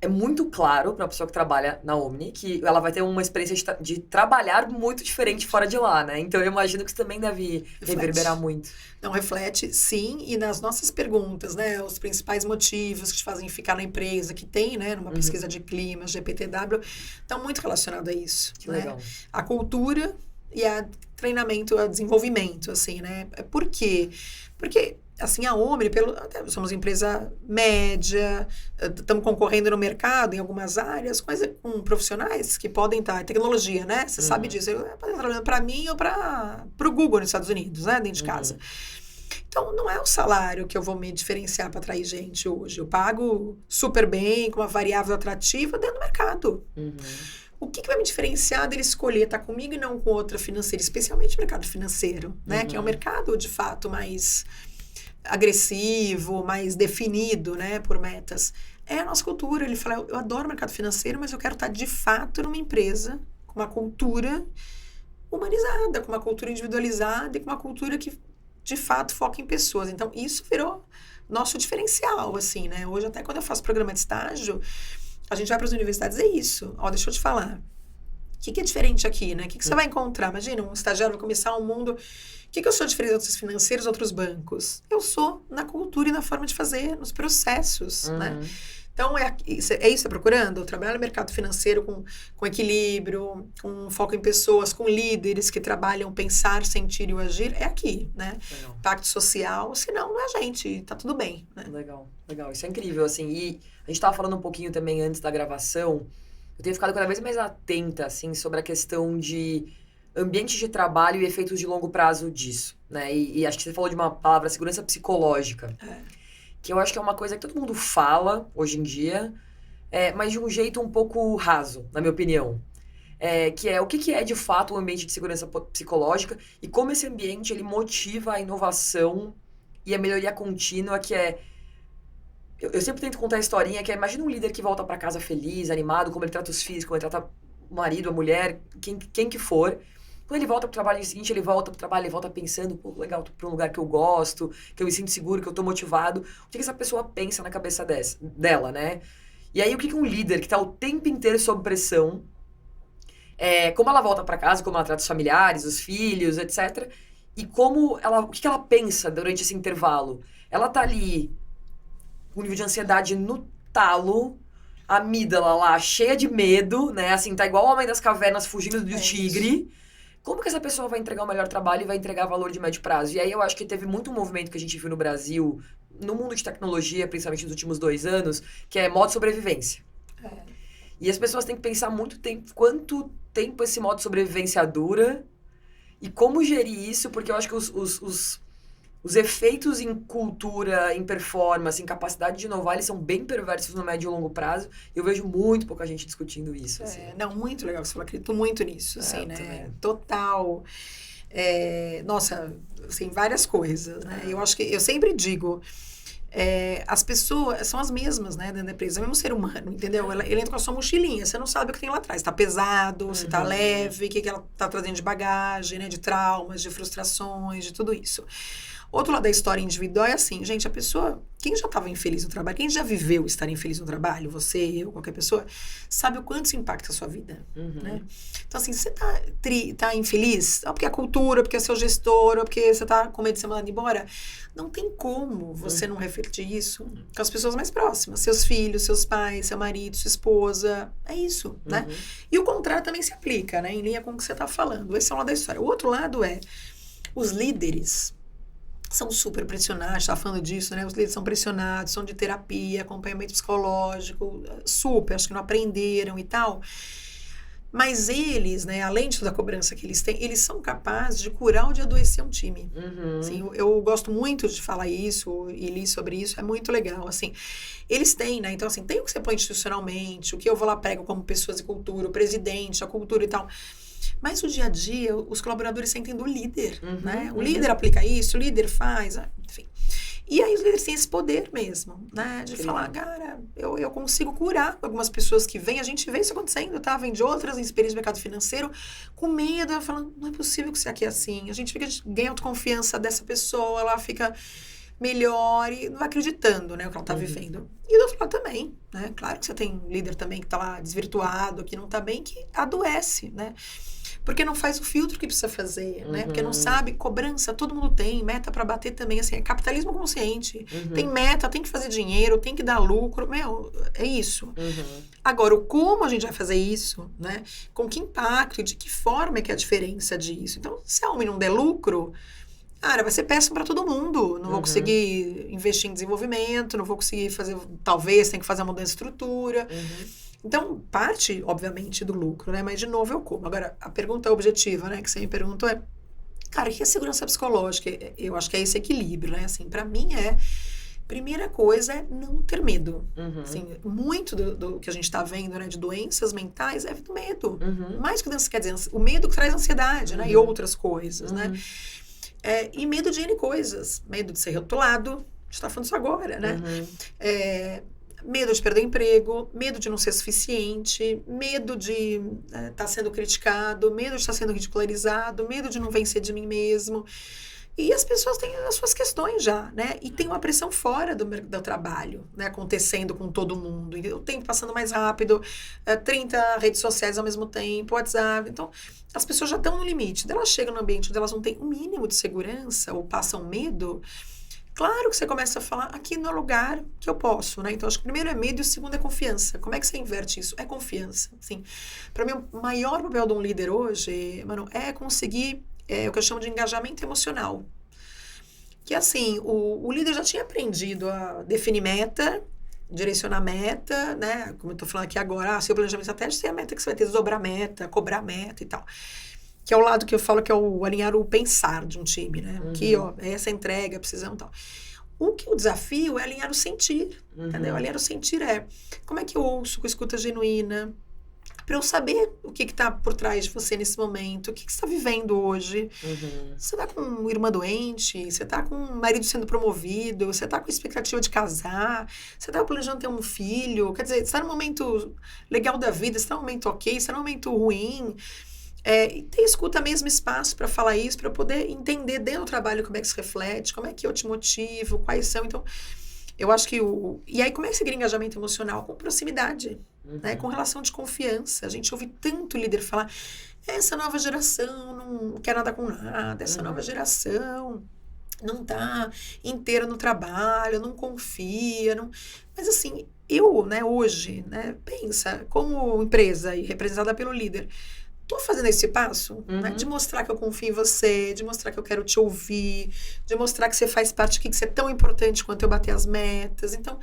é muito claro para uma pessoa que trabalha na Omni que ela vai ter uma experiência de trabalhar muito diferente fora de lá, né? Então, eu imagino que isso também deve reverberar muito. Não, reflete, sim, e nas nossas perguntas, né? Os principais motivos que te fazem ficar na empresa, que tem, né? Numa pesquisa de clima, GPTW, estão muito relacionados a isso. Que né? legal. A cultura e a treinamento, a desenvolvimento, assim, né? Por quê? Porque... Assim, a Omni, somos empresa média, estamos concorrendo no mercado em algumas áreas, com profissionais que podem estar... Tecnologia, né? Você sabe disso. Eu posso estar trabalhando para mim ou para o Google nos Estados Unidos, né? Dentro de casa. Então, não é o salário que eu vou me diferenciar para atrair gente hoje. Eu pago super bem, com uma variável atrativa dentro do mercado. O que vai me diferenciar dele escolher estar comigo e não com outra financeira, especialmente o mercado financeiro, né? Que é um mercado, de fato, mais... agressivo, mais definido, né, por metas. É a nossa cultura. Ele fala, eu adoro o mercado financeiro, mas eu quero estar de fato numa empresa com uma cultura humanizada, com uma cultura individualizada e com uma cultura que de fato foca em pessoas. Então, isso virou nosso diferencial, assim, né? Hoje, até quando eu faço programa de estágio, a gente vai para as universidades, é isso. Ó, deixa eu te falar. O que é diferente aqui, né? O que você vai encontrar? Imagina, um estagiário vai começar um mundo... O que eu sou diferente de outros financeiros, outros bancos? Eu sou na cultura e na forma de fazer, nos processos, né? Então, é isso que você está procurando? Trabalhar no mercado financeiro com equilíbrio, com foco em pessoas, com líderes que trabalham pensar, sentir e agir, é aqui, né? Legal. Pacto social, senão não é a gente, tá tudo bem, né? Legal. Isso é incrível, assim. E a gente estava falando um pouquinho também antes da gravação, eu tenho ficado cada vez mais atenta, assim, sobre a questão de ambiente de trabalho e efeitos de longo prazo disso, né? E acho que você falou de uma palavra, segurança psicológica, que eu acho que é uma coisa que todo mundo fala hoje em dia, mas de um jeito um pouco raso, na minha opinião. Que é o que é de fato o ambiente de segurança psicológica e como esse ambiente ele motiva a inovação e a melhoria contínua, que é... Eu sempre tento contar a historinha, que é, imagina um líder que volta para casa feliz, animado, como ele trata os filhos, como ele trata o marido, a mulher, quem que for. Quando ele volta pro trabalho seguinte, ele volta pro trabalho, ele volta pensando, pô, legal, tô pra um lugar que eu gosto, que eu me sinto seguro, que eu tô motivado. O que essa pessoa pensa na cabeça dela, né? E aí, o que que um líder que tá o tempo inteiro sob pressão, como ela volta pra casa, como ela trata os familiares, os filhos, etc. E o que que ela pensa durante esse intervalo? Ela tá ali com um nível de ansiedade no talo, a amígdala lá cheia de medo, né? Assim, tá igual o Homem das Cavernas fugindo do tigre. Como que essa pessoa vai entregar o melhor trabalho e vai entregar valor de médio prazo? E aí eu acho que teve muito um movimento que a gente viu no Brasil, no mundo de tecnologia, principalmente nos últimos 2 anos, que é modo sobrevivência. E as pessoas têm que pensar muito tempo, quanto tempo esse modo de sobrevivência dura e como gerir isso, porque eu acho que os efeitos em cultura, em performance, em capacidade de inovar, eles são bem perversos no médio e longo prazo. Eu vejo muito pouca gente discutindo isso. Assim. Não, muito legal você falou, acredito muito nisso, assim, né? Também. Total. Nossa, assim, várias coisas, né? Eu acho que, eu sempre digo, as pessoas são as mesmas, né, dentro da empresa, é o mesmo ser humano, entendeu? Ele entra com a sua mochilinha, você não sabe o que tem lá atrás, tá pesado, se tá leve, o que ela tá trazendo de bagagem, né, de traumas, de frustrações, de tudo isso. Outro lado da história individual é assim, gente, a pessoa, quem já estava infeliz no trabalho, quem já viveu estar infeliz no trabalho, você, eu, qualquer pessoa, sabe o quanto isso impacta a sua vida, né? Então, assim, você tá infeliz, porque a cultura, porque é seu gestor, ou porque você tá com medo de ser mandado embora, não tem como você não refletir isso com as pessoas mais próximas, seus filhos, seus pais, seu marido, sua esposa, é isso, né? E o contrário também se aplica, né, em linha com o que você tá falando. Esse é um lado da história. O outro lado é, os líderes são super pressionados, tá falando disso, né? Os líderes são pressionados, são de terapia, acompanhamento psicológico, super, acho que não aprenderam e tal. Mas eles, né, além de toda a cobrança que eles têm, eles são capazes de curar ou de adoecer um time. Assim, eu gosto muito de falar isso e li sobre isso, é muito legal, assim. Eles têm, né, então assim, tem o que você põe institucionalmente, o que eu vou lá prego como pessoas e cultura, o presidente, a cultura e tal. Mas o dia a dia, os colaboradores sentem do líder, né? O líder aplica isso, o líder faz, enfim. E aí os líderes têm esse poder mesmo, né? De falar, cara, eu consigo curar algumas pessoas que vêm, a gente vê isso acontecendo, tá? Vem de outras experiências de mercado financeiro, com medo, falando, não é possível que isso aqui é assim. A gente ganha autoconfiança dessa pessoa, ela fica melhor e não vai acreditando, né, o que ela tá vivendo. E do outro lado também, né? Claro que você tem um líder também que tá lá desvirtuado, que não tá bem, que adoece, né? Porque não faz o filtro que precisa fazer, né? Porque não sabe, cobrança, todo mundo tem, meta para bater também, assim, é capitalismo consciente. Tem meta, tem que fazer dinheiro, tem que dar lucro, é isso. Agora, como a gente vai fazer isso, né? Com que impacto, de que forma é que é a diferença disso? Então, se a OMI não der lucro, cara, vai ser péssimo para todo mundo. Não vou conseguir investir em desenvolvimento, não vou conseguir fazer, talvez, tem que fazer uma mudança de estrutura. Então, parte, obviamente, do lucro, né? Mas, de novo, eu como. Agora, a pergunta objetiva, né? Que você me perguntou é, cara, o que é segurança psicológica? Eu acho que é esse equilíbrio, né? Assim, pra mim primeira coisa é não ter medo. Assim, muito do que a gente tá vendo, né? De doenças mentais é do medo. Mais que doença, quer dizer, o medo que traz ansiedade, né? E outras coisas, né? E medo de N coisas. Medo de ser rotulado. A gente tá falando isso agora, né? Medo de perder o emprego, medo de não ser suficiente, medo de estar sendo criticado, medo de estar sendo ridicularizado, medo de não vencer de mim mesmo. E as pessoas têm as suas questões já, né? E tem uma pressão fora do trabalho, né? Acontecendo com todo mundo. E o tempo passando mais rápido, 30 redes sociais ao mesmo tempo, WhatsApp. Então, as pessoas já estão no limite. Daí elas chegam no ambiente onde elas não têm o mínimo de segurança ou passam medo. Claro que você começa a falar, aqui no lugar que eu posso, né? Então, acho que o primeiro é medo e o segundo é confiança. Como é que você inverte isso? É confiança, assim. Para mim, o maior papel de um líder hoje, mano, é conseguir o que eu chamo de engajamento emocional. Que, assim, o líder já tinha aprendido a definir meta, direcionar meta, né? Como eu tô falando aqui agora, seu planejamento estratégico, tem a meta que você vai ter, desdobrar meta, cobrar meta e tal. Que é o lado que eu falo que é o alinhar o pensar de um time, né? Aqui, ó, essa entrega, precisamos e tal. O desafio é alinhar o sentir, entendeu? Alinhar o sentir como é que eu ouço com escuta genuína, para eu saber o que tá por trás de você nesse momento, o que você está vivendo hoje. Você tá com uma irmã doente, você tá com um marido sendo promovido, você tá com a expectativa de casar, você tá planejando ter um filho, quer dizer, você tá num momento legal da vida, você tá num momento ok, você tá num momento ruim. E ter escuta mesmo espaço para falar isso, para eu poder entender dentro do trabalho como é que se reflete, como é que eu te motivo, quais são. Então, Eu acho que E aí, como é que se cria engajamento emocional? Com proximidade, né? Com relação de confiança. A gente ouve tanto líder falar, essa nova geração não quer nada com nada, essa nova geração não tá inteira no trabalho, não confia, não... Mas assim, eu, né, hoje, né, pensa, como empresa e representada pelo líder, tô fazendo esse passo, né, de mostrar que eu confio em você, de mostrar que eu quero te ouvir, de mostrar que você faz parte aqui, que você é tão importante quanto eu bater as metas. Então,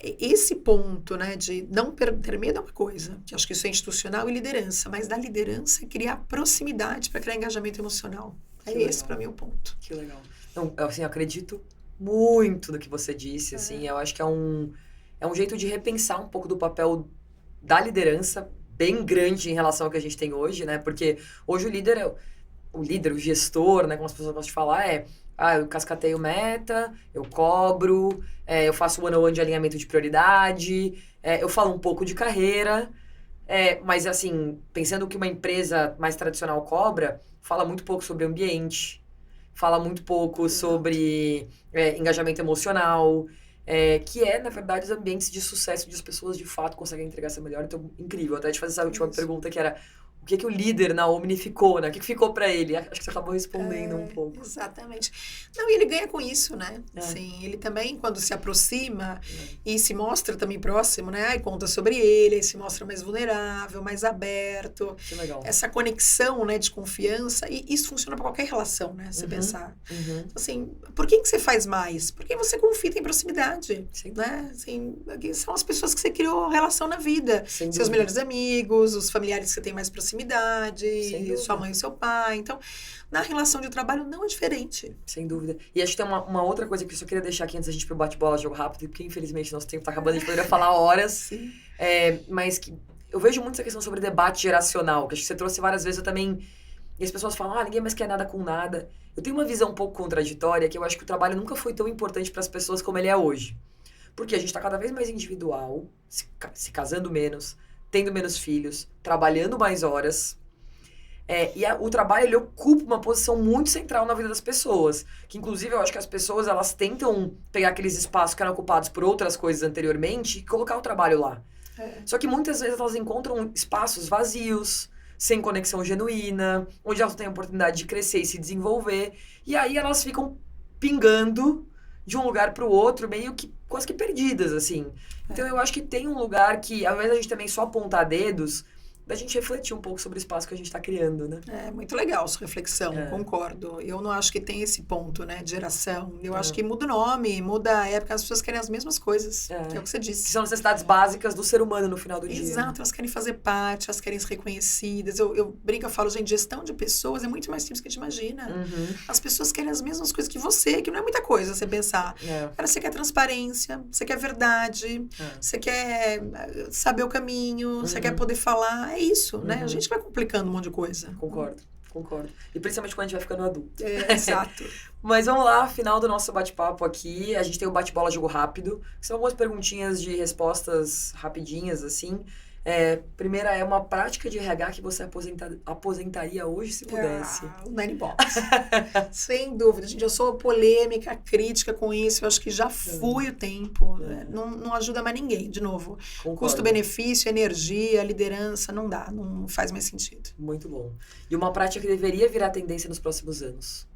esse ponto, né, de não ter medo é uma coisa, que acho que isso é institucional e liderança, mas da liderança é criar proximidade para criar engajamento emocional. Esse para mim é o ponto. Que legal. Então, assim, eu acredito muito no que você disse, assim, eu acho que é um jeito de repensar um pouco do papel da liderança, bem grande em relação ao que a gente tem hoje, né? Porque hoje o gestor, né, como as pessoas gostam de falar, eu cascateio meta, eu cobro, eu faço one-on-one de alinhamento de prioridade, eu falo um pouco de carreira, mas assim, pensando que uma empresa mais tradicional cobra, fala muito pouco sobre ambiente, fala muito pouco sobre engajamento emocional, que na verdade, os ambientes de sucesso onde as pessoas de fato conseguem entregar essa melhor. Então, incrível. Até te fazer essa última pergunta, que era o que o líder na Omni ficou, né? O que ficou pra ele? Acho que você acabou respondendo um pouco. Exatamente. Não, e ele ganha com isso, né? Assim, ele também, quando se aproxima e se mostra também próximo, né? Aí conta sobre ele, aí se mostra mais vulnerável, mais aberto. Que legal. Essa conexão, né, de confiança. E isso funciona pra qualquer relação, né? Você pensar. Assim, por que você faz mais? Porque você confia, tem proximidade. Sim. Né? Assim, são as pessoas que você criou relação na vida. Sem Seus dúvida. melhores amigos, os familiares que você tem mais proximidade, sua mãe e seu pai. Então, na relação de trabalho não é diferente. Sem dúvida. E acho que tem uma outra coisa que eu só queria deixar aqui antes da gente ir pro bate-bola, jogo rápido, porque infelizmente nosso tempo tá acabando, a gente poderia falar horas. Sim. Mas que eu vejo muito essa questão sobre debate geracional, que acho que você trouxe várias vezes, eu também... E as pessoas falam, ninguém mais quer nada com nada. Eu tenho uma visão um pouco contraditória, que eu acho que o trabalho nunca foi tão importante para as pessoas como ele é hoje. Porque a gente tá cada vez mais individual, se casando menos, tendo menos filhos, trabalhando mais horas. O trabalho, ele ocupa uma posição muito central na vida das pessoas. Que, inclusive, eu acho que as pessoas, elas tentam pegar aqueles espaços que eram ocupados por outras coisas anteriormente e colocar o trabalho lá. Só que muitas vezes elas encontram espaços vazios, sem conexão genuína, onde elas têm a oportunidade de crescer e se desenvolver. E aí elas ficam pingando de um lugar para o outro, meio que quase que perdidas, assim. Então eu acho que tem um lugar que, ao invés da gente também só apontar dedos, da gente refletir um pouco sobre o espaço que a gente está criando, né? Muito legal sua reflexão, concordo. Eu não acho que tem esse ponto, né, de geração. Eu acho que muda o nome, muda a época, as pessoas querem as mesmas coisas, que é o que você disse. Que são necessidades básicas do ser humano no final do dia. Exato, elas querem fazer parte, elas querem ser reconhecidas. Eu brinco, eu falo, gente, gestão de pessoas é muito mais simples do que a gente imagina. As pessoas querem as mesmas coisas que você, que não é muita coisa você pensar. Cara, você quer transparência, você quer verdade, você quer saber o caminho, você quer poder falar. É isso, né? A gente vai complicando um monte de coisa. Concordo. E principalmente quando a gente vai ficando adulto. Exato. Mas vamos lá, final do nosso bate-papo aqui. A gente tem o bate-bola jogo rápido. São algumas perguntinhas de respostas rapidinhas, assim. Primeira é uma prática de RH que você aposentaria hoje se pudesse. O Nine Box. Sem dúvida, gente. Eu sou polêmica, crítica com isso. Eu acho que já fui o tempo. Não ajuda mais ninguém, de novo. Concordo. Custo-benefício, energia, liderança, não dá. Não faz mais sentido. Muito bom. E uma prática que deveria virar tendência nos próximos anos?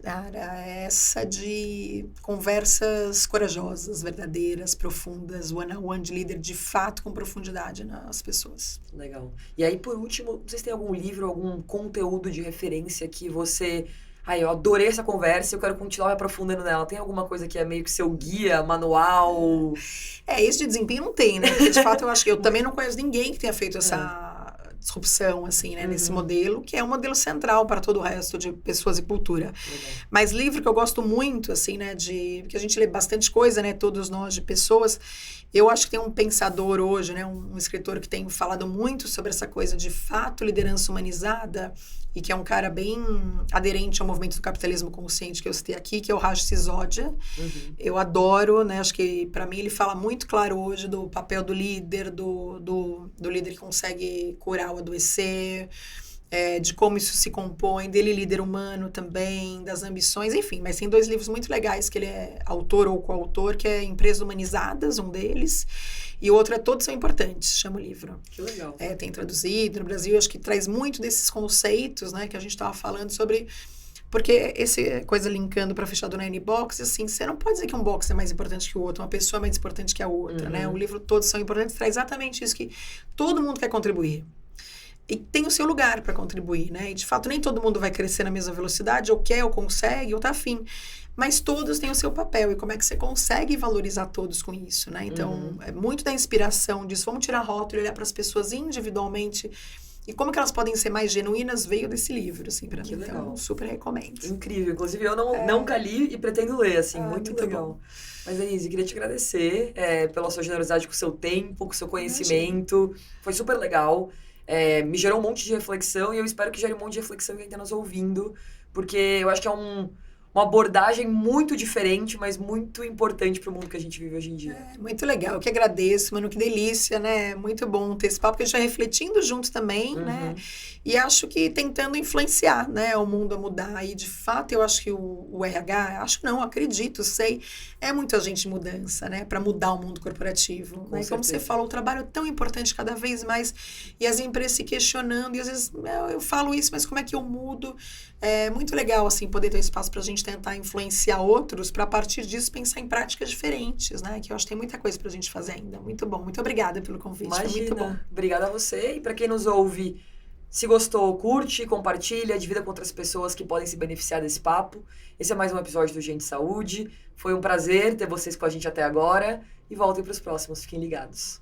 Cara, essa de conversas corajosas, verdadeiras, profundas, one-on-one de líder, de fato, com profundidade nas pessoas. Legal. E aí, por último, vocês têm algum livro, algum conteúdo de referência que você... eu adorei essa conversa e eu quero continuar me aprofundando nela. Tem alguma coisa que é meio que seu guia, manual? Isso de desempenho não tem, né? Porque, de fato, eu acho que eu também não conheço ninguém que tenha feito essa disrupção, assim, né, nesse modelo, que é um modelo central para todo o resto de pessoas e cultura. Mas livro que eu gosto muito, assim, né, que a gente lê bastante coisa, né, todos nós de pessoas, eu acho que tem um pensador hoje, né, um escritor que tem falado muito sobre essa coisa de fato liderança humanizada e que é um cara bem aderente ao movimento do capitalismo consciente que eu citei aqui, que é o Raj Sisodia. Eu adoro, né, acho que para mim ele fala muito claro hoje do papel do líder, do líder que consegue curar ou adoecer, de como isso se compõe, dele líder humano também, das ambições, enfim. Mas tem 2 livros muito legais que ele é autor ou coautor, que é Empresas Humanizadas, um deles, e o outro é Todos São Importantes, chama o livro. Que legal. Tem traduzido no Brasil, acho que traz muito desses conceitos, né, que a gente estava falando sobre... Porque essa coisa linkando para fechar do Nine Box, assim, você não pode dizer que um box é mais importante que o outro, uma pessoa é mais importante que a outra, né? O livro Todos São Importantes traz exatamente isso, que todo mundo quer contribuir. E tem o seu lugar para contribuir, né? E, de fato, nem todo mundo vai crescer na mesma velocidade, ou quer, ou consegue, ou tá afim. Mas todos têm o seu papel. E como é que você consegue valorizar todos com isso, né? Então, é muito da inspiração disso. Vamos tirar rótulo e olhar para as pessoas individualmente. E como que elas podem ser mais genuínas veio desse livro, assim, pra mim. Legal. Então, super recomendo. Incrível. Inclusive, eu nunca li e pretendo ler, assim, muito legal. Bom. Mas, Denise, queria te agradecer pela sua generosidade com o seu tempo, com o seu conhecimento. Imagina. Foi super legal. Me gerou um monte de reflexão e eu espero que gere um monte de reflexão em quem está nos ouvindo, porque eu acho que é uma abordagem muito diferente, mas muito importante para o mundo que a gente vive hoje em dia. Muito legal, eu que agradeço, mano, que delícia, né? Muito bom ter esse papo, porque a gente está refletindo juntos também, né? E acho que tentando influenciar, né, o mundo a mudar. E, de fato, eu acho que o RH, acho não, acredito, sei, é muito agente de mudança, né? Para mudar o mundo corporativo. Né? Como você falou, o trabalho é tão importante cada vez mais, e as empresas se questionando, e às vezes eu falo isso, mas como é que eu mudo? É muito legal, assim, poder ter um espaço para a gente tentar influenciar outros, para a partir disso pensar em práticas diferentes, né? Que eu acho que tem muita coisa para a gente fazer ainda. Muito bom, muito obrigada pelo convite. Imagina. Foi muito bom. Obrigada a você, e para quem nos ouve, se gostou, curte, compartilha, divida com outras pessoas que podem se beneficiar desse papo. Esse é mais um episódio do Gente Saúde. Foi um prazer ter vocês com a gente até agora, e voltem para os próximos. Fiquem ligados.